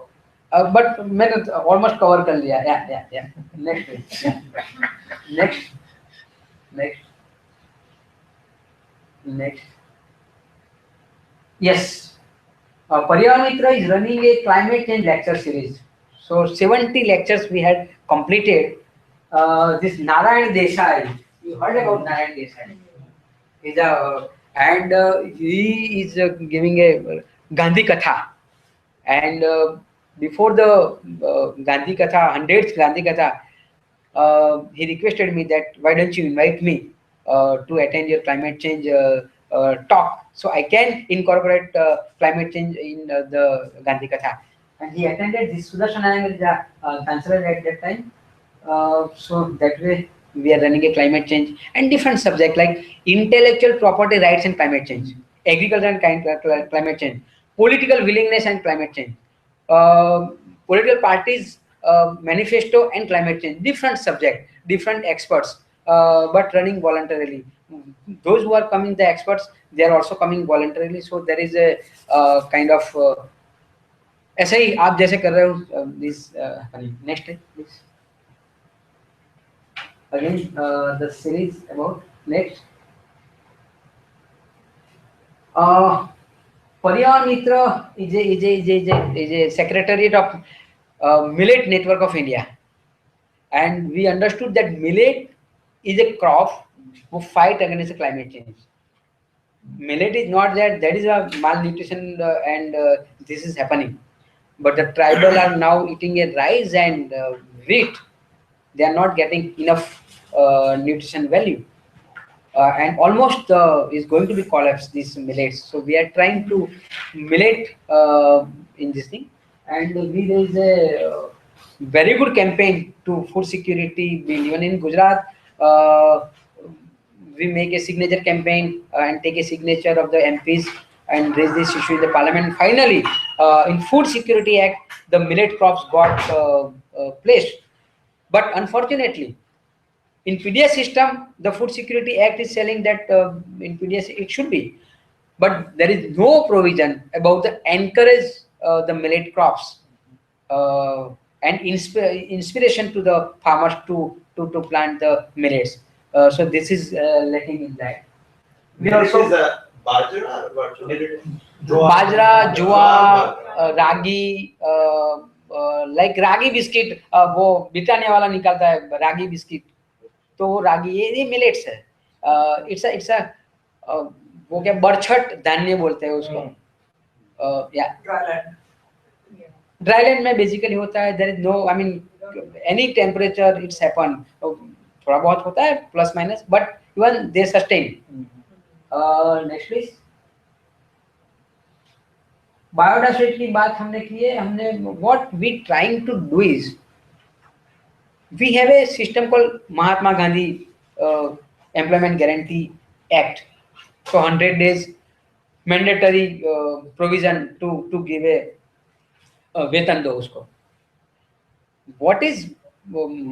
But मैंने almost cover कर लिया. Yeah. Next please. Next. Yes. Pariyar Mitra is running a climate change lecture series. So 70 lectures we had completed. This Narayan Desai, you heard about Narayan Desai? He is giving a Gandhi Katha. And before the Gandhi Katha, 100th Gandhi Katha, he requested me that why don't you invite me to attend your climate change talk, so I can incorporate climate change in the Gandhi Katha. And he attended. This Sudarshan Nayak is the chancellor at that time. So that way we are running a climate change and different subject like intellectual property rights and climate change, agriculture and climate change, political willingness and climate change, political parties manifesto and climate change, different subject, different experts, but running voluntarily. Those who are coming, the experts, they are also coming voluntarily. So there is a kind of ऐसे ही आप जैसे कर रहे हो this next please. Again the series about next Pariyar Mitra is a secretariat of Millet Network of India, and we understood that millet is a crop who fight against the climate change. Millet is not that is a malnutrition and this is happening, but the tribal are now eating a rice and wheat. They are not getting enough nutrition value. And almost is going to be collapsed these millets. So we are trying to millet in this thing, and we there is a very good campaign to food security bill. Even in Gujarat, we make a signature campaign and take a signature of the MPs and raise this issue in the parliament. Finally, in Food Security Act, the millet crops got placed, but unfortunately in PDS system, the Food Security Act is saying that in PDS it should be, but there is no provision about the encourage the millet crops and inspiration to the farmers to plant the millets. So this is lacking in that. We This also is a bajra or what? bajra, jua, ragi, like ragi biscuit, वो बिटाने वाला निकालता है ragi biscuit. तो रागी ये millets है. It's a वो क्या बरछट धान्य बोलते हैं उसको. या ड्राई लैंड में बेसिकली होता है. There is no I mean any temperature it's happen. थोड़ा बहुत होता है plus minus, but even they sustain. Next please. Biodiversity की बात हमने की है. हमने what we trying to do is we have a system called Mahatma Gandhi Employment Guarantee Act. So 100 days mandatory provision to give a वेतन दो उसको. What is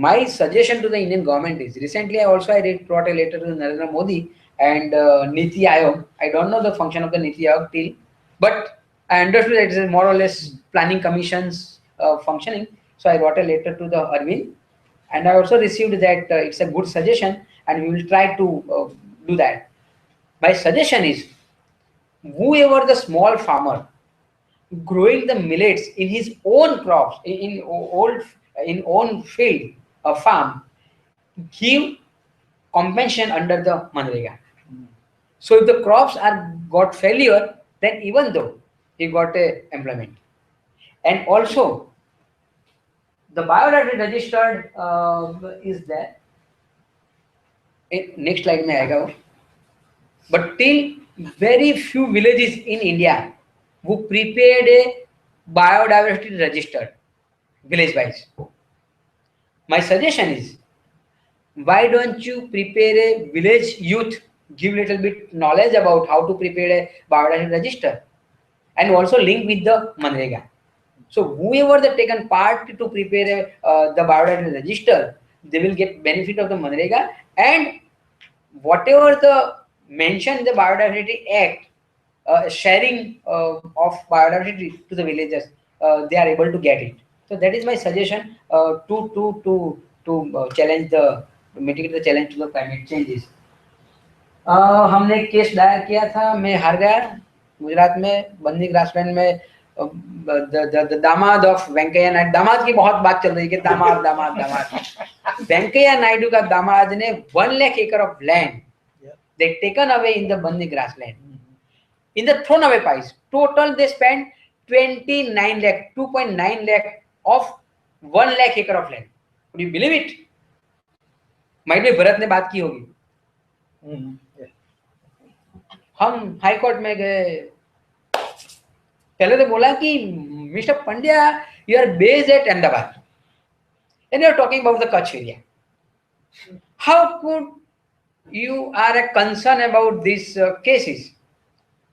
my suggestion to the Indian government is, recently I wrote a letter to Narendra Modi and Niti Aayog. I don't know the function of the Niti Aayog till, but I understood that it is more or less planning commissions functioning. So I wrote a letter to the Arvind. And I also received that it's a good suggestion and we will try to do that. My suggestion is, whoever the small farmer growing the millets in his own crops, in own field or farm, give compensation under the Manrega. So if the crops are got failure, then even though he got a employment. And also the biodata registered is there. Next slide में आएगा वो. But till very few villages in India who prepared a biodiversity registered village wise. My suggestion is, why don't you prepare a village youth, give little bit knowledge about how to prepare a biodiversity register and also link with the Manrega. So whoever that taken part to prepare the biodata register, they will get benefit of the Manrega, and whatever the mention in the Biodiversity Act, sharing of biodiversity to the villagers, they are able to get it. So that is my suggestion to challenge the mitigate the challenge to the climate changes. हमने case दायर किया था, मैं हार गया गुजरात में बंदी grassland में. The दामाद ऑफ वेंकैया नायडू, दामाद की बहुत बात चल रही है कि दामाद दामाद दामाद. वेंकैया नायडू का दामाद ने 1 lakh acre of land they taken away in the Bandi grassland, in the thrown away pies. Total they spent 29 lakh, 2.9 lakh of 1 lakh acre of land. Would you believe it? Might be Bharat ने बात की होगी. हम high court में गए. पहले तो बोला कि mister Pandya, you are based at Ahmedabad and you are talking about the Kutch area. How could you are a concern about these cases?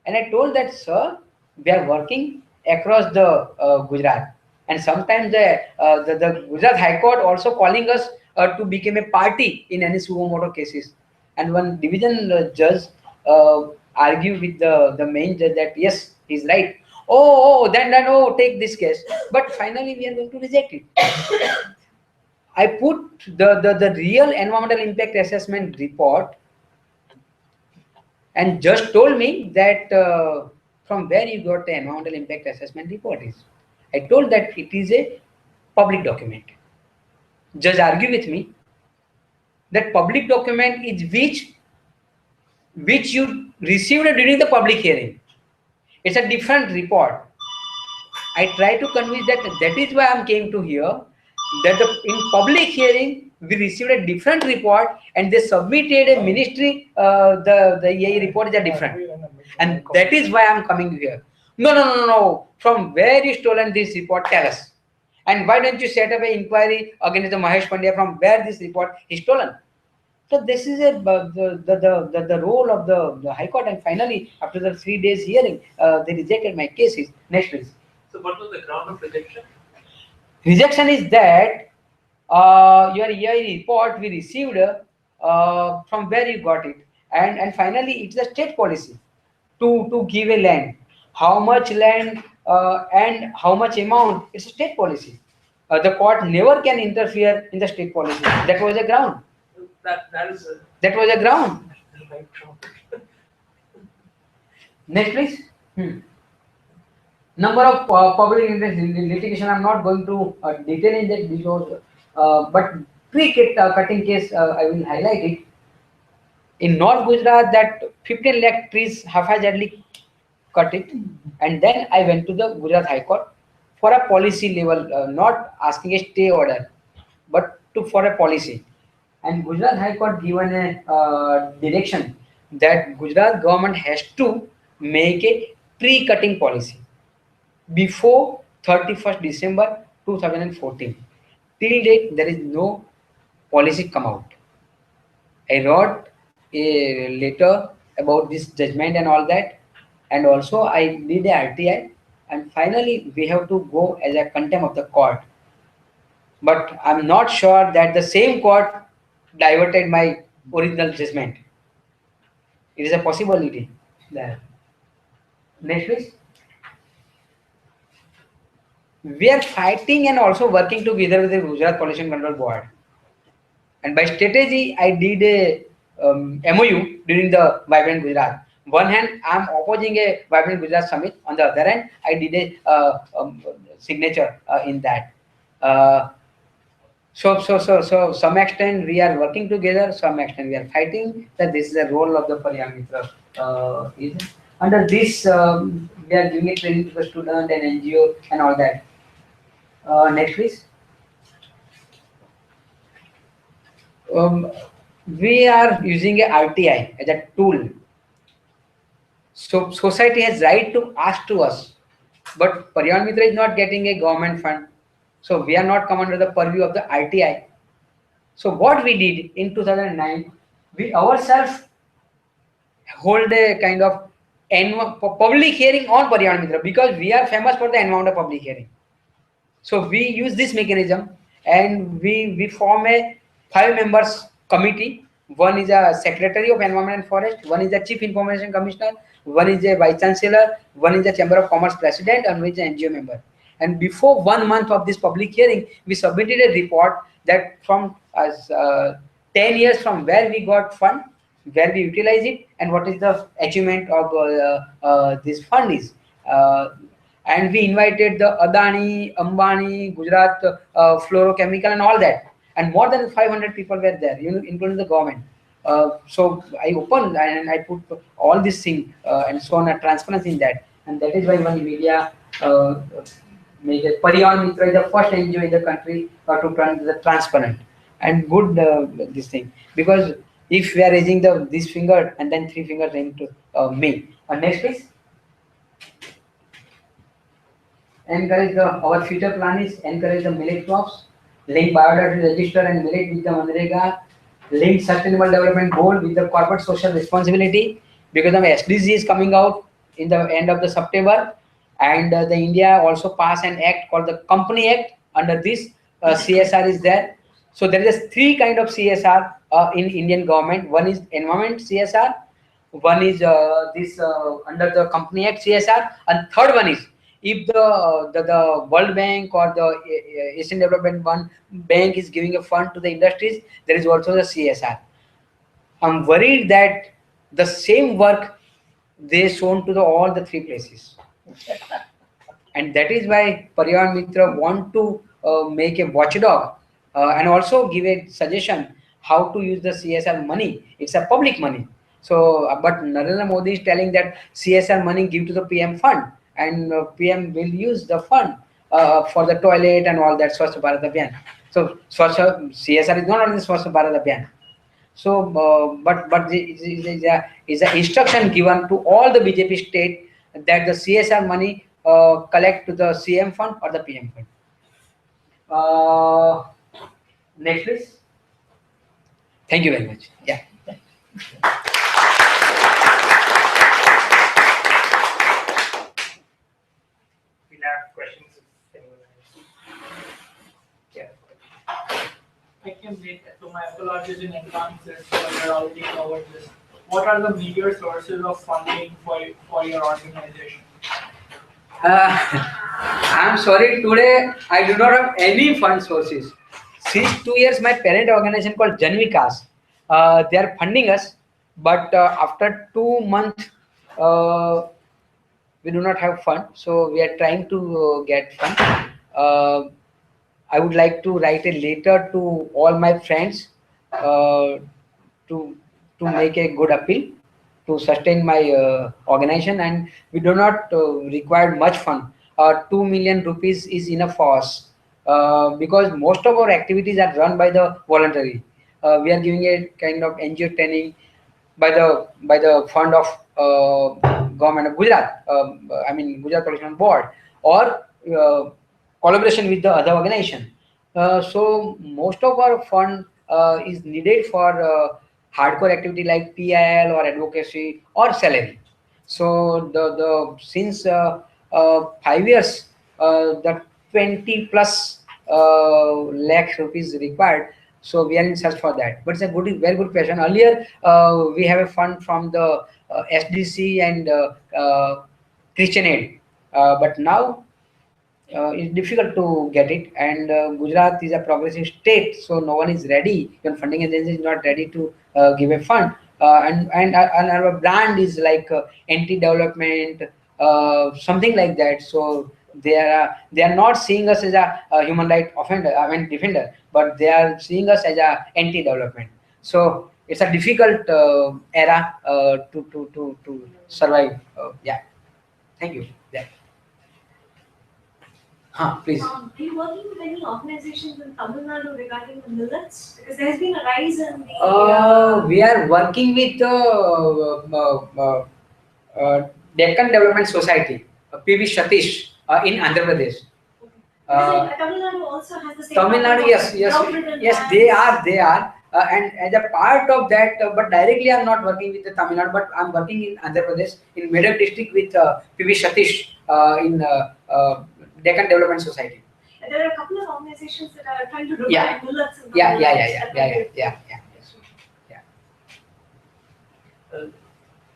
And I told that, sir, we are working across the Gujarat, and sometimes the Gujarat High Court also calling us to become a party in any suo moto cases. And one division judge argue with the main judge that yes, he's right. Then take this case. But finally we are going to reject it. I put the real environmental impact assessment report, and judge told me that from where you got the environmental impact assessment report is. I told that it is a public document. Judge argue with me that public document is which you received during the public hearing. It's a different report. I try to convince that is why I'm came to here, that in public hearing we received a different report and they submitted a ministry, the EIA report is a different, and that is why I'm coming here. No. From where you stolen this report? Tell us. And why don't you set up an inquiry against the Mahesh Pandya from where this report is stolen? So this is the role of the High Court, and finally after the 3 days hearing, they rejected my cases. Next please. So what was the ground of rejection? Rejection is that your EI report we received from where you got it, and finally it's a state policy to give a land. How much land and how much amount? It's a state policy. The court never can interfere in the state policy. That was a ground. That is That was a ground. right from. Next, please. Number of public interest litigation. I'm not going to detail in that because, but tree-cutting case I will highlight it. In North Gujarat, that 15 lakh trees haphazardly cut it, and then I went to the Gujarat High Court for a policy level, not asking a stay order, but for a policy. And Gujarat High Court given a direction that Gujarat government has to make a tree cutting policy before 31st December 2014. Till date, there is no policy come out. I wrote a letter about this judgment and all that, and also I did a RTI, and finally we have to go as a contempt of the court. But I'm not sure that the same court diverted my original judgment. It is a possibility there. Next please. We are fighting and also working together with the Gujarat Pollution Control Board. And by strategy, I did a MOU during the Vibrant Gujarat. One hand, I'm opposing a Vibrant Gujarat Summit. On the other hand, I did a signature in that. So some extent we are working together, some extent we are fighting. That this is the role of the Pariyam Mitra. Under this, we are giving a training to the student and NGO and all that. Next, please. We are using a RTI as a tool. So society has right to ask to us, but Pariyam Mitra is not getting a government fund. So we are not come under the purview of the RTI. So what we did in 2009, we ourselves hold a kind of public hearing on Pariyam Mitra because we are famous for the environmental public hearing. So we use this mechanism and we form a 5 members committee. One is a Secretary of Environment and Forest, one is a Chief Information Commissioner, one is a Vice Chancellor, one is a Chamber of Commerce President, and one is an NGO member. And before 1 month of this public hearing, we submitted a report that from 10 years from where we got fund, where we utilize it, and what is the achievement of this fund is. And we invited the Adani, Ambani, Gujarat Fluorochemical and all that. And more than 500 people were there, including the government. So I opened and I put all this thing and so on a transparency in that. And that is why one media made it. Pariyam Mitra is the first NGO in the country to turn the transparent and good this thing. Because if we are raising this finger and then 3 fingers into me. Next please. Encourage our future plan is encourage the millet crops, link biodiversity register and millet with the Manrega, link sustainable development goal with the corporate social responsibility, because the SDG is coming out in the end of the September, and the India also passed an act called the Company Act. Under this CSR is there. So there is 3 kind of CSR in Indian government. One is environment CSR, one is this under the Company Act CSR, and third one is if the World Bank or the Asian Development Bank is giving a fund to the industries, there is also the CSR. I'm worried that the same work they shown to all the 3 places. And that is why Parivaran Mitra want to make a watchdog and also give a suggestion how to use the CSR money. It's a public money. So, but Narendra Modi is telling that CSR money give to the PM fund, and PM will use the fund for the toilet and all that Swachh Bharat Abhiyan. So, CSR is not only Swachh Bharat Abhiyan. So, but is a instruction given to all the BJP state that the CSR money collect to the CM fund or the PM fund. Next, please. Thank you very much. Yeah. We'll have questions if anyone has. Yeah. I can make it. So my apologies in advance if you already covered this. What are the major sources of funding for your organization? I'm sorry, today I do not have any fund sources. Since 2 years, my parent organization called Janvikas, they are funding us, but after 2 months, we do not have fund, so we are trying to get fund. I would like to write a letter to all my friends to make a good appeal to sustain my organization, and we do not require much fund. 2 million rupees is enough for us because most of our activities are run by the voluntary. We are giving a kind of NGO training by the fund of government of Gujarat. I mean Gujarat Collection Board or collaboration with the other organization. So most of our fund is needed for hardcore activity like PIL or advocacy or salary. So the since 5 years the 20 plus lakh rupees required. So we are in search for that. But it's a very good question. Earlier we have a fund from the SDC and Christian Aid, but now it's difficult to get it, and Gujarat is a progressive state, so no one is ready. Even funding agency is not ready to give a fund, and our brand is like anti-development, something like that. So they are not seeing us as a human right offender, I mean defender, but they are seeing us as a anti-development. So it's a difficult era to survive. Yeah, thank you. Yeah. Please. Are you working with any organizations in Tamil Nadu regarding the millets? Because there has been a rise in the. We are working with Deccan Development Society, PV Satish, in Andhra Pradesh. Tamil Nadu also has the same. Tamil Nadu, yes, they are. And as a part of that, but directly I'm not working with the Tamil Nadu, but I'm working in Andhra Pradesh, in Medak district with PV Satish in Deccan Development Society. And there are a couple of organizations that are trying to do millets. Yeah.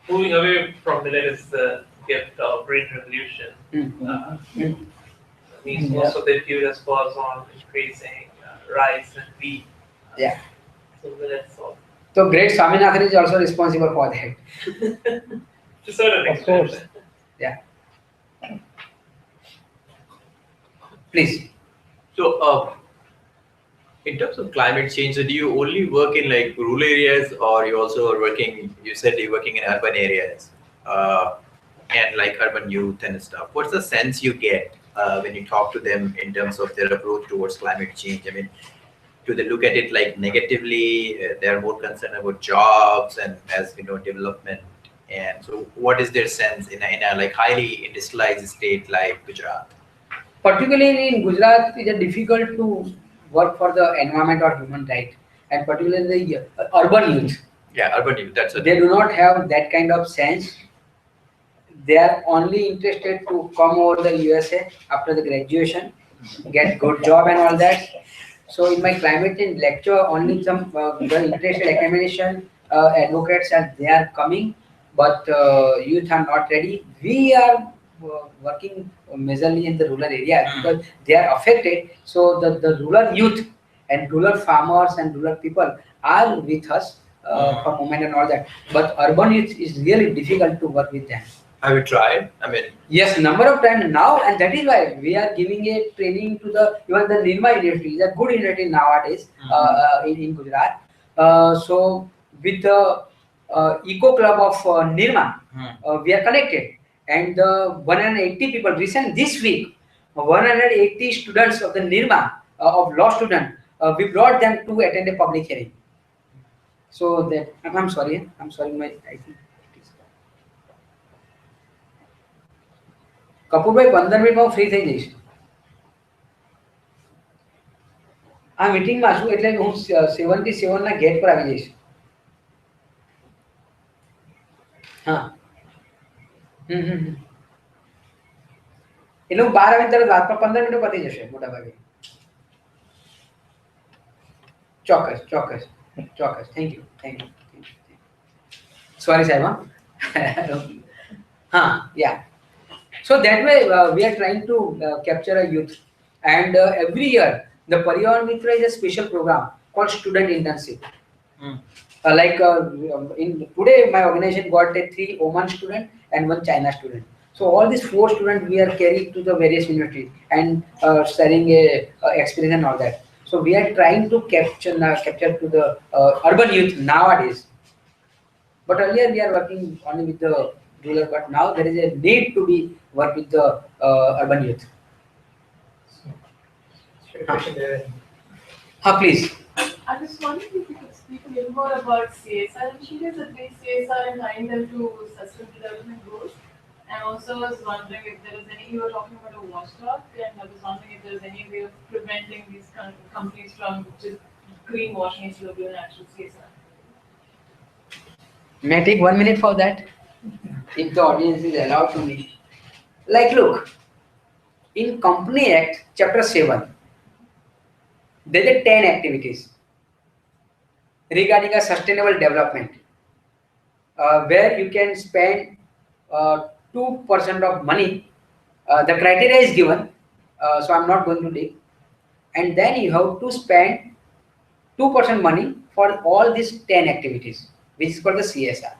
Moving away from millet the gift of Green Revolution. Means most of the focus was on increasing rice and wheat. Yeah. So millets also. So great Swaminathan is also responsible for that. To a certain Of extent. course. Yeah. Please. So, in terms of climate change, so do you only work in like rural areas, or you also are working? You said you're working in urban areas, and like urban youth and stuff. What's the sense you get when you talk to them in terms of their approach towards climate change? I mean, do they look at it like negatively? They're more concerned about jobs and, as we know, development. And so, what is their sense in a like highly industrialized state like Gujarat? Particularly in Gujarat, it is difficult to work for the environment or human right, and particularly the urban youth. Yeah, urban youth. That's They do not have that kind of sense. They are only interested to come over the USA after the graduation, get good job and all that. So in my climate change lecture, only some the interested academician advocates and they are coming, but youth are not ready. We are working majorly in the rural area because they are affected. So the rural youth and rural farmers and rural people are with us. for movement and all that. But urban youth is really difficult to work with them. Have you tried? I mean, Yes, number of times now, and that is why we are giving a training to the even the Nirma University is a good university nowadays in Gujarat. So with the Eco Club of Nirma, we are connected, and the 180 people recent this week, 180 students of the Nirma of law student, we brought them to attend a public hearing. So that I'm sorry, my I think. કપૂરભાઈ 15 મિનિટમાં હું free થઈ જઈશ. આ મીટિંગમાં છું એટલે હું 77 ના ગેટ પર આવી જઈશ. હા એટલે હું 12 વાગે તરત રાતમાં 15 મિનિટ પતી જશે મોટા ભાગે. ચોક્કસ ચોક્કસ ચોક્કસ. થેન્ક યુ સોરી સાહેબ. હા યા. So that way we are trying to capture a youth, and every year the Parivaran Mitra is a special program called student internship. In today my organization got a 3 Oman student and 1 China student. So all these 4 students we are carrying to the various universities and sharing a experience and all that. So we are trying to capture to the urban youth nowadays. But earlier we are working only with the rural, but now there is a need to be work with the urban youth. Please. I was wondering if you could speak a little more about CSR initiatives that base CSR and tying them to sustainable development goals. And also I was wondering if there is any, you were talking about a watchdog, and I was wondering if there is any way of preventing these companies from just greenwashing instead of doing actual CSR. May I take 1 minute for that? If the audience is allowed to me. Like look, in Company Act chapter 7, there are 10 activities regarding a sustainable development where you can spend 2% of money. The criteria is given, so I'm not going to dig. And then you have to spend 2% money for all these 10 activities, which is called the CSR.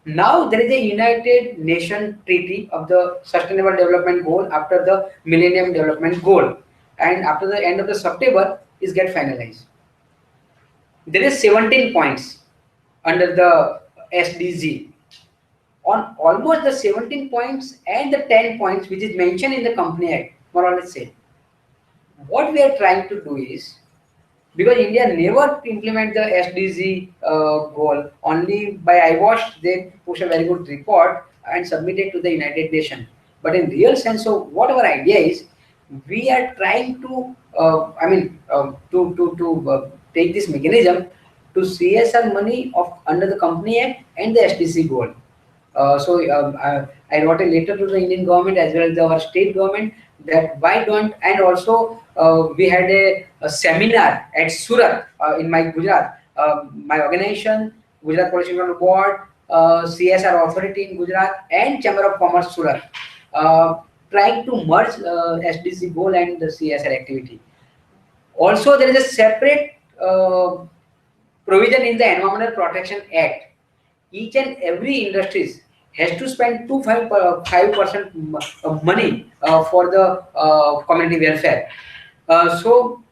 Now there is a United Nations Treaty of the Sustainable Development Goal after the Millennium Development Goal, and after the end of the September is get finalized. There is 17 points under the SDG. On almost the 17 points and the 10 points which is mentioned in the Company Act, more or less same. What we are trying to do is, because India never implement the SDG goal, only by IWASH they push a very good report and submit it to the United Nations. But in real sense, so what our idea is, we are trying to, take this mechanism to CSR money of under the Company Act and the SDG goal. I wrote a letter to the Indian government as well as our state government that why don't, and also we had a seminar at Surat in my Gujarat, my organization, Gujarat Policy Control Board, CSR Authority in Gujarat and Chamber of Commerce Surat, trying to merge SDG goal and the CSR activity. Also there is a separate provision in the Environmental Protection Act. Each and every industries has to spend 5% money for the community welfare. So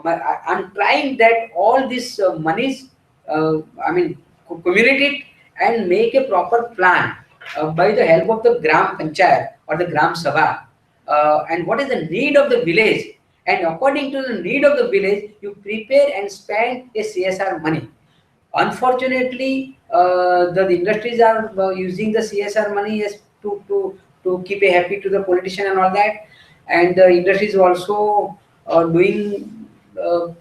I'm trying that all these monies, accumulate it and make a proper plan by the help of the Gram Panchayat or the Gram Sabha. And what is the need of the village? And according to the need of the village, you prepare and spend a CSR money. Unfortunately, the industries are using the CSR money as to keep a happy to the politician and all that, and the industries also doing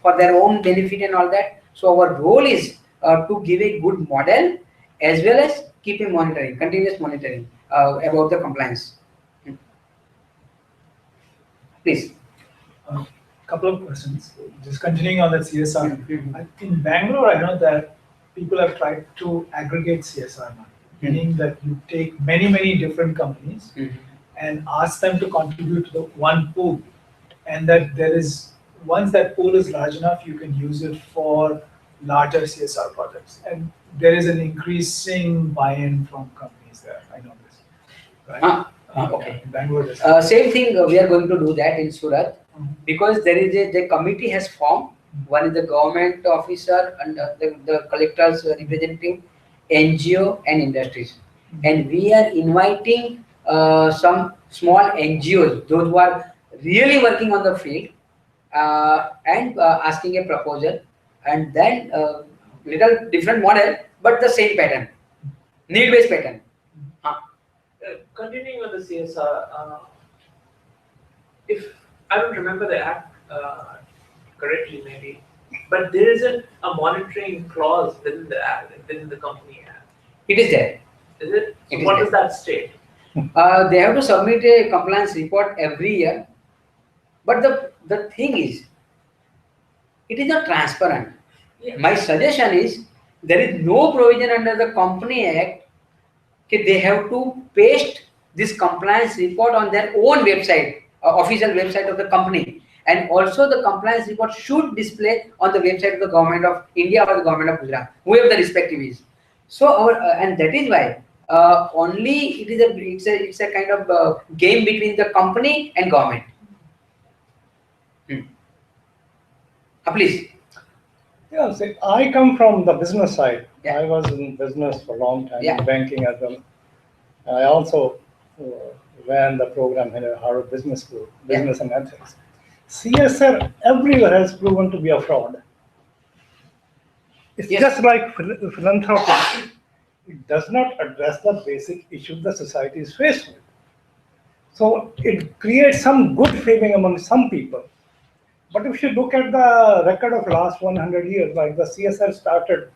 for their own benefit and all that. So our role is to give a good model as well as keep a monitoring, continuous monitoring about the compliance. Please. Couple of questions. Just continuing on that CSR. In Bangalore, I know that people have tried to aggregate CSR money, meaning that you take many different companies and ask them to contribute to the one pool, and that there is, once that pool is large enough, you can use it for larger CSR projects, and there is an increasing buy-in from companies there. I know this. Right? Okay. In Bangalore, there's Same thing, we are going to do that in Surat, because there is the committee has formed. One is the government officer and the collector's representative, NGO and industries. And we are inviting some small NGOs, those who are really working on the field, and asking a proposal, and then little different model, but the same pattern, need-based pattern. Continuing on the CSR, if I don't remember the act correctly, maybe, but there isn't a monitoring clause within the act, within the company act. It is there. Is it? It So is what there. does that state? They have to submit a compliance report every year. But the thing is, it is not transparent. Yeah. My suggestion is, there is no provision under the Company Act that they have to paste this compliance report on their own website, official website of the company. And also the compliance report should display on the website of the government of India or the government of Gujarat, whoever the respective is. So our and that is why only it's a kind of game between the company and government. Please. Yeah, see, I come from the business side. Yeah. I was in business for a long time, Yeah. in banking as well. I also ran the program in Harvard Business School, Business and Ethics. CSR everywhere has proven to be a fraud. It's Yes. just like philanthropy. It does not address the basic issues the society is faced with. So it creates some good feeling among some people. But if you look at the record of last 100 years, like the CSR started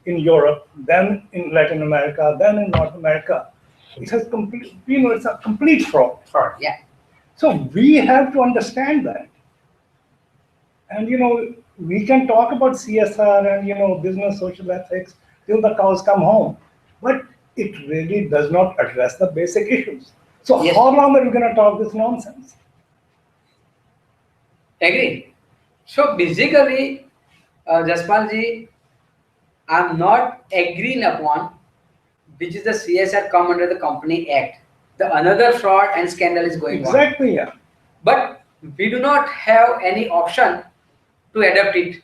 in Europe, then in Latin America, then in North America, it has it's a complete fraud. Yeah. So we have to understand that. And we can talk about CSR and business social ethics till the cows come home, but it really does not address the basic issues. So Yes. how long are we going to talk this nonsense? Agree. So basically, Jaspal ji, I'm not agreeing upon which is the CSR come under the Company Act. The another fraud and scandal is going on. Exactly, yeah. But we do not have any option to adapt it.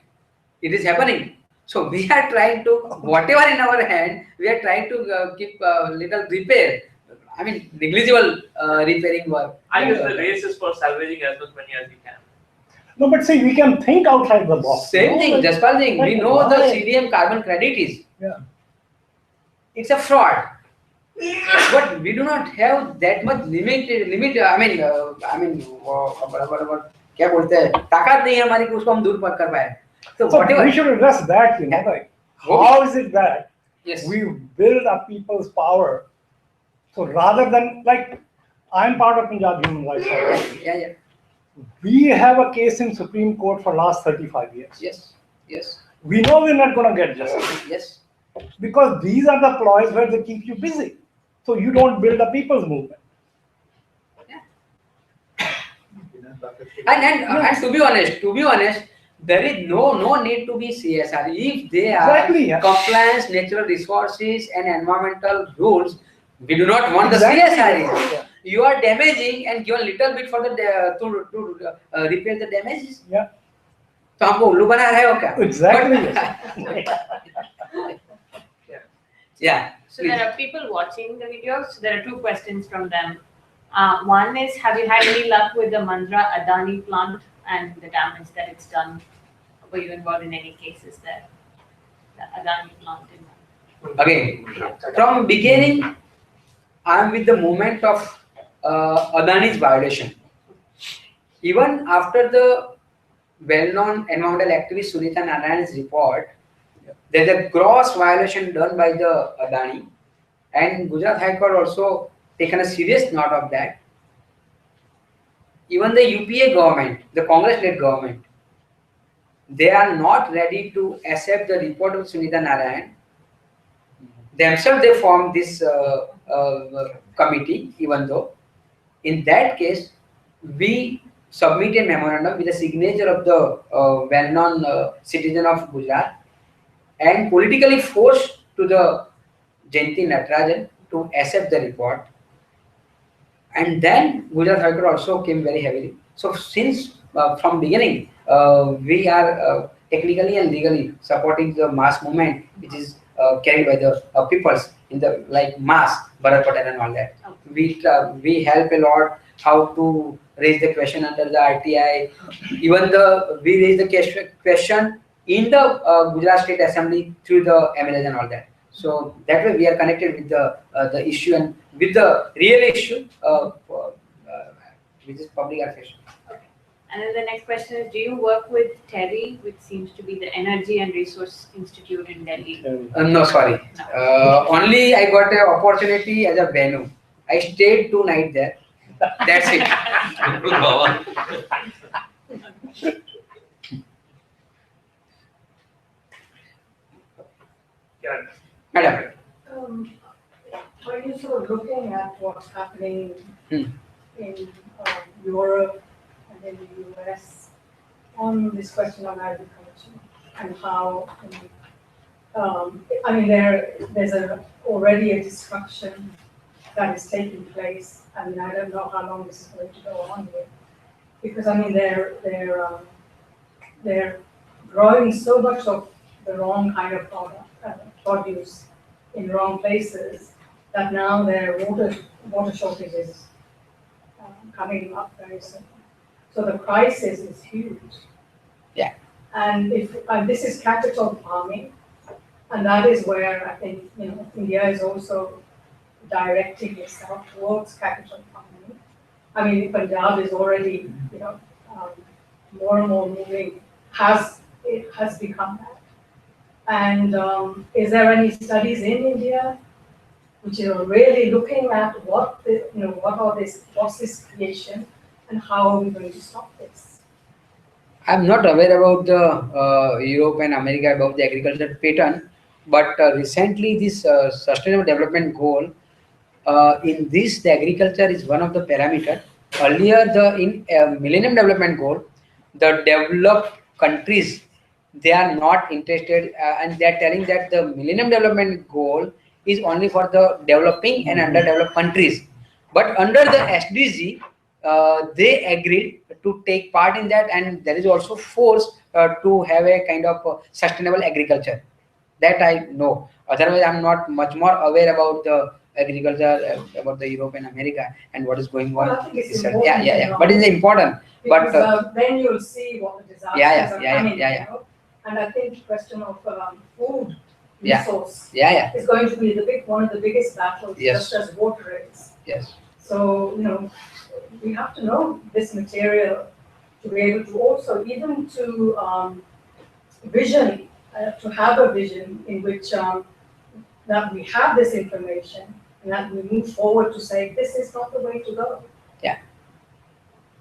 It is happening. So we are trying to, whatever in our hand, we are trying to keep little repair. I mean, negligible repairing work. I guess the race is for salvaging as much money as you can. No, but see, we can think outside the box. Same thing, Jaspal Singh. We know the CDM carbon credit is. Yeah. It's a fraud. But we do not have that much limit. क्या बोलते हैं, ताकत नहीं है हमारी कि उसको हम दूर कर पाए. So whatever. We should address that, like how is it that Yes. we build up people's power? So rather than, like, I'm part of Punjab Human Rights Authority. Yeah. We have a case in Supreme Court for last 35 years. Yes. We know we're not going to get justice Yes. because these are the ploys where they keep you busy. So you don't build a people's movement. And to be honest, there is no need to be CSR if they are Exactly, yeah. compliance, natural resources, and environmental rules. We do not want Exactly. the CSR. Yeah. You are damaging and give a little bit for the to repair the damages. Yeah. तो हमको उल्लू बना रहे हो क्या? Exactly. Yeah. So there are people watching the video. So there are two questions from them. One is, have you had any luck with the Mandra Adani plant and the damage that it's done? Were you involved in any cases there? The Adani plant in Again, from beginning, I am with the movement of Adani's violation. Even after the well-known environmental activist Sunita Narayan's report, there is a gross violation done by the Adani, and Gujarat High Court also taken a serious note of that. Even the UPA government, the Congress-led government, they are not ready to accept the report of Sunita Narayan. Themselves they formed this committee, even though in that case we submit a memorandum with the signature of the well-known citizen of Gujarat, and politically forced to the Jayanti Natarajan to accept the report. And then Gujarat High Court also came very heavily. So since from beginning, we are technically and legally supporting the mass movement, which is carried by the peoples in the like mass, Bharat Patel and all that. We help a lot how to raise the question under the RTI. Even we raise the question in the Gujarat State Assembly through the MLAs and all that. So that way we are connected with the issue and with the real issue, which is public affairs. And then the next question is, do you work with TERI, which seems to be the Energy and Resource Institute in Delhi? No, sorry. No. Only I got an opportunity as a venue. I stayed 2 nights there. That's it. Yeah. Madam. Are you sort of looking at what's happening Hmm. in Europe and in the US on this question of agriculture and how, I mean, there's already a destruction that is taking place. I mean, I don't know how long this is going to go on here, because I mean, they're growing so much of the wrong kind of produce in wrong places that now their water shortage is coming up very soon. So the crisis is huge. Yeah. And this is capital farming, and that is where I think India is also directing itself towards capital farming. I mean, Punjab is already more and more moving. It has become that. And is there any studies in India which are really looking at what's this creation and how are we going to stop this? I'm not aware about the Europe and America about the agriculture pattern, but recently this sustainable development goal, in this the agriculture is one of the parameters. Earlier in Millennium Development Goal, the developed countries, they are not interested and they are telling that the Millennium Development Goal is only for the developing and underdeveloped countries. But under the SDG, they agreed to take part in that, and there is also force to have a kind of sustainable agriculture. That I know. Otherwise, I'm not much more aware about the agriculture, about the Europe and America and what is going on. Well, I think it's important. Yeah. But it's important. Because then you'll see what the disasters are coming. Yeah. And I think the question of food Yeah. resource Yeah. is going to be one of the biggest battles, Yes. just as water is. Yes. So, we have to know this material to be able to also, even to vision, to have a vision in which that we have this information and that we move forward to say, this is not the way to go. Yeah.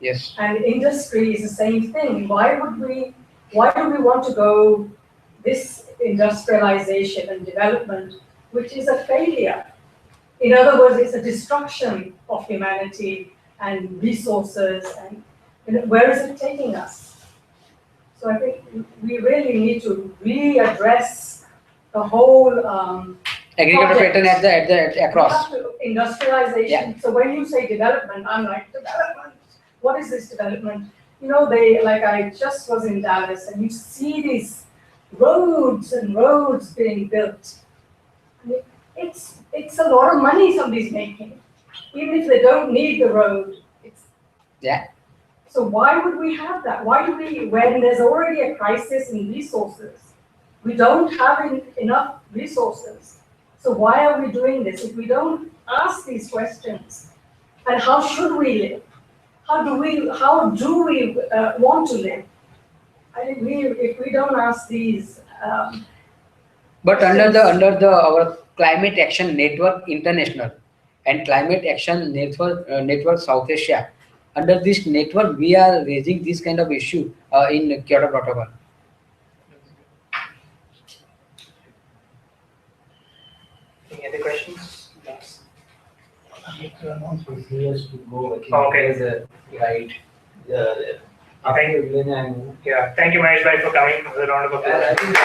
Yes. And industry is the same thing. Why do we want to go this industrialization and development, which is a failure? In other words, it's a destruction of humanity and resources, and where is it taking us? So I think we really need to readdress the whole Agriculture project. pattern at the across. We have to- industrialization. Yeah. So when you say development, I'm like, development. What is this development? I just was in Dallas, and you see these roads and roads being built. I mean, it's a lot of money somebody's making, even if they don't need the road. Yeah. So why would we have that? Why do we, when there's already a crisis in resources, we don't have enough resources. So why are we doing this? If we don't ask these questions, and how should we live? How do we want to live? I think if we don't ask these. But under our Climate Action Network International and Climate Action Network South Asia, under this network we are raising this kind of issue in Kyoto Protocol. Any other questions? Yes. Years to go. Okay. There's a right. Thank you. After Lena and Yeah. Thank you, Mahesh bhai, for coming. A round of applause. I think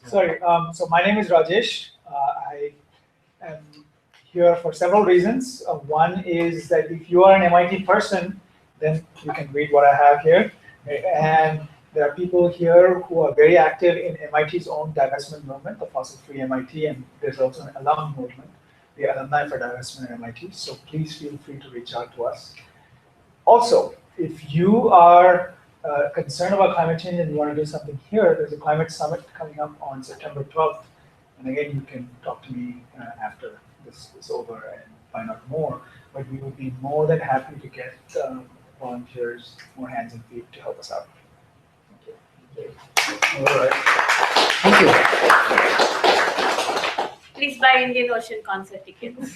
Sorry. So my name is Rajesh. I am here for several reasons. One is that if you are an MIT person, then you can read what I have here. And there are people here who are very active in MIT's own divestment movement, the fossil-free MIT, and there's also an alum movement, the Alumni for Divestment at MIT. So please feel free to reach out to us. Also, if you are concerned about climate change and you want to do something here, there's a climate summit coming up on September 12th. And again, you can talk to me after this is over and find out more. But we would be more than happy to get volunteers, more hands and feet to help us out. Thank you. All right. Thank you. Please buy Indian Ocean concert tickets.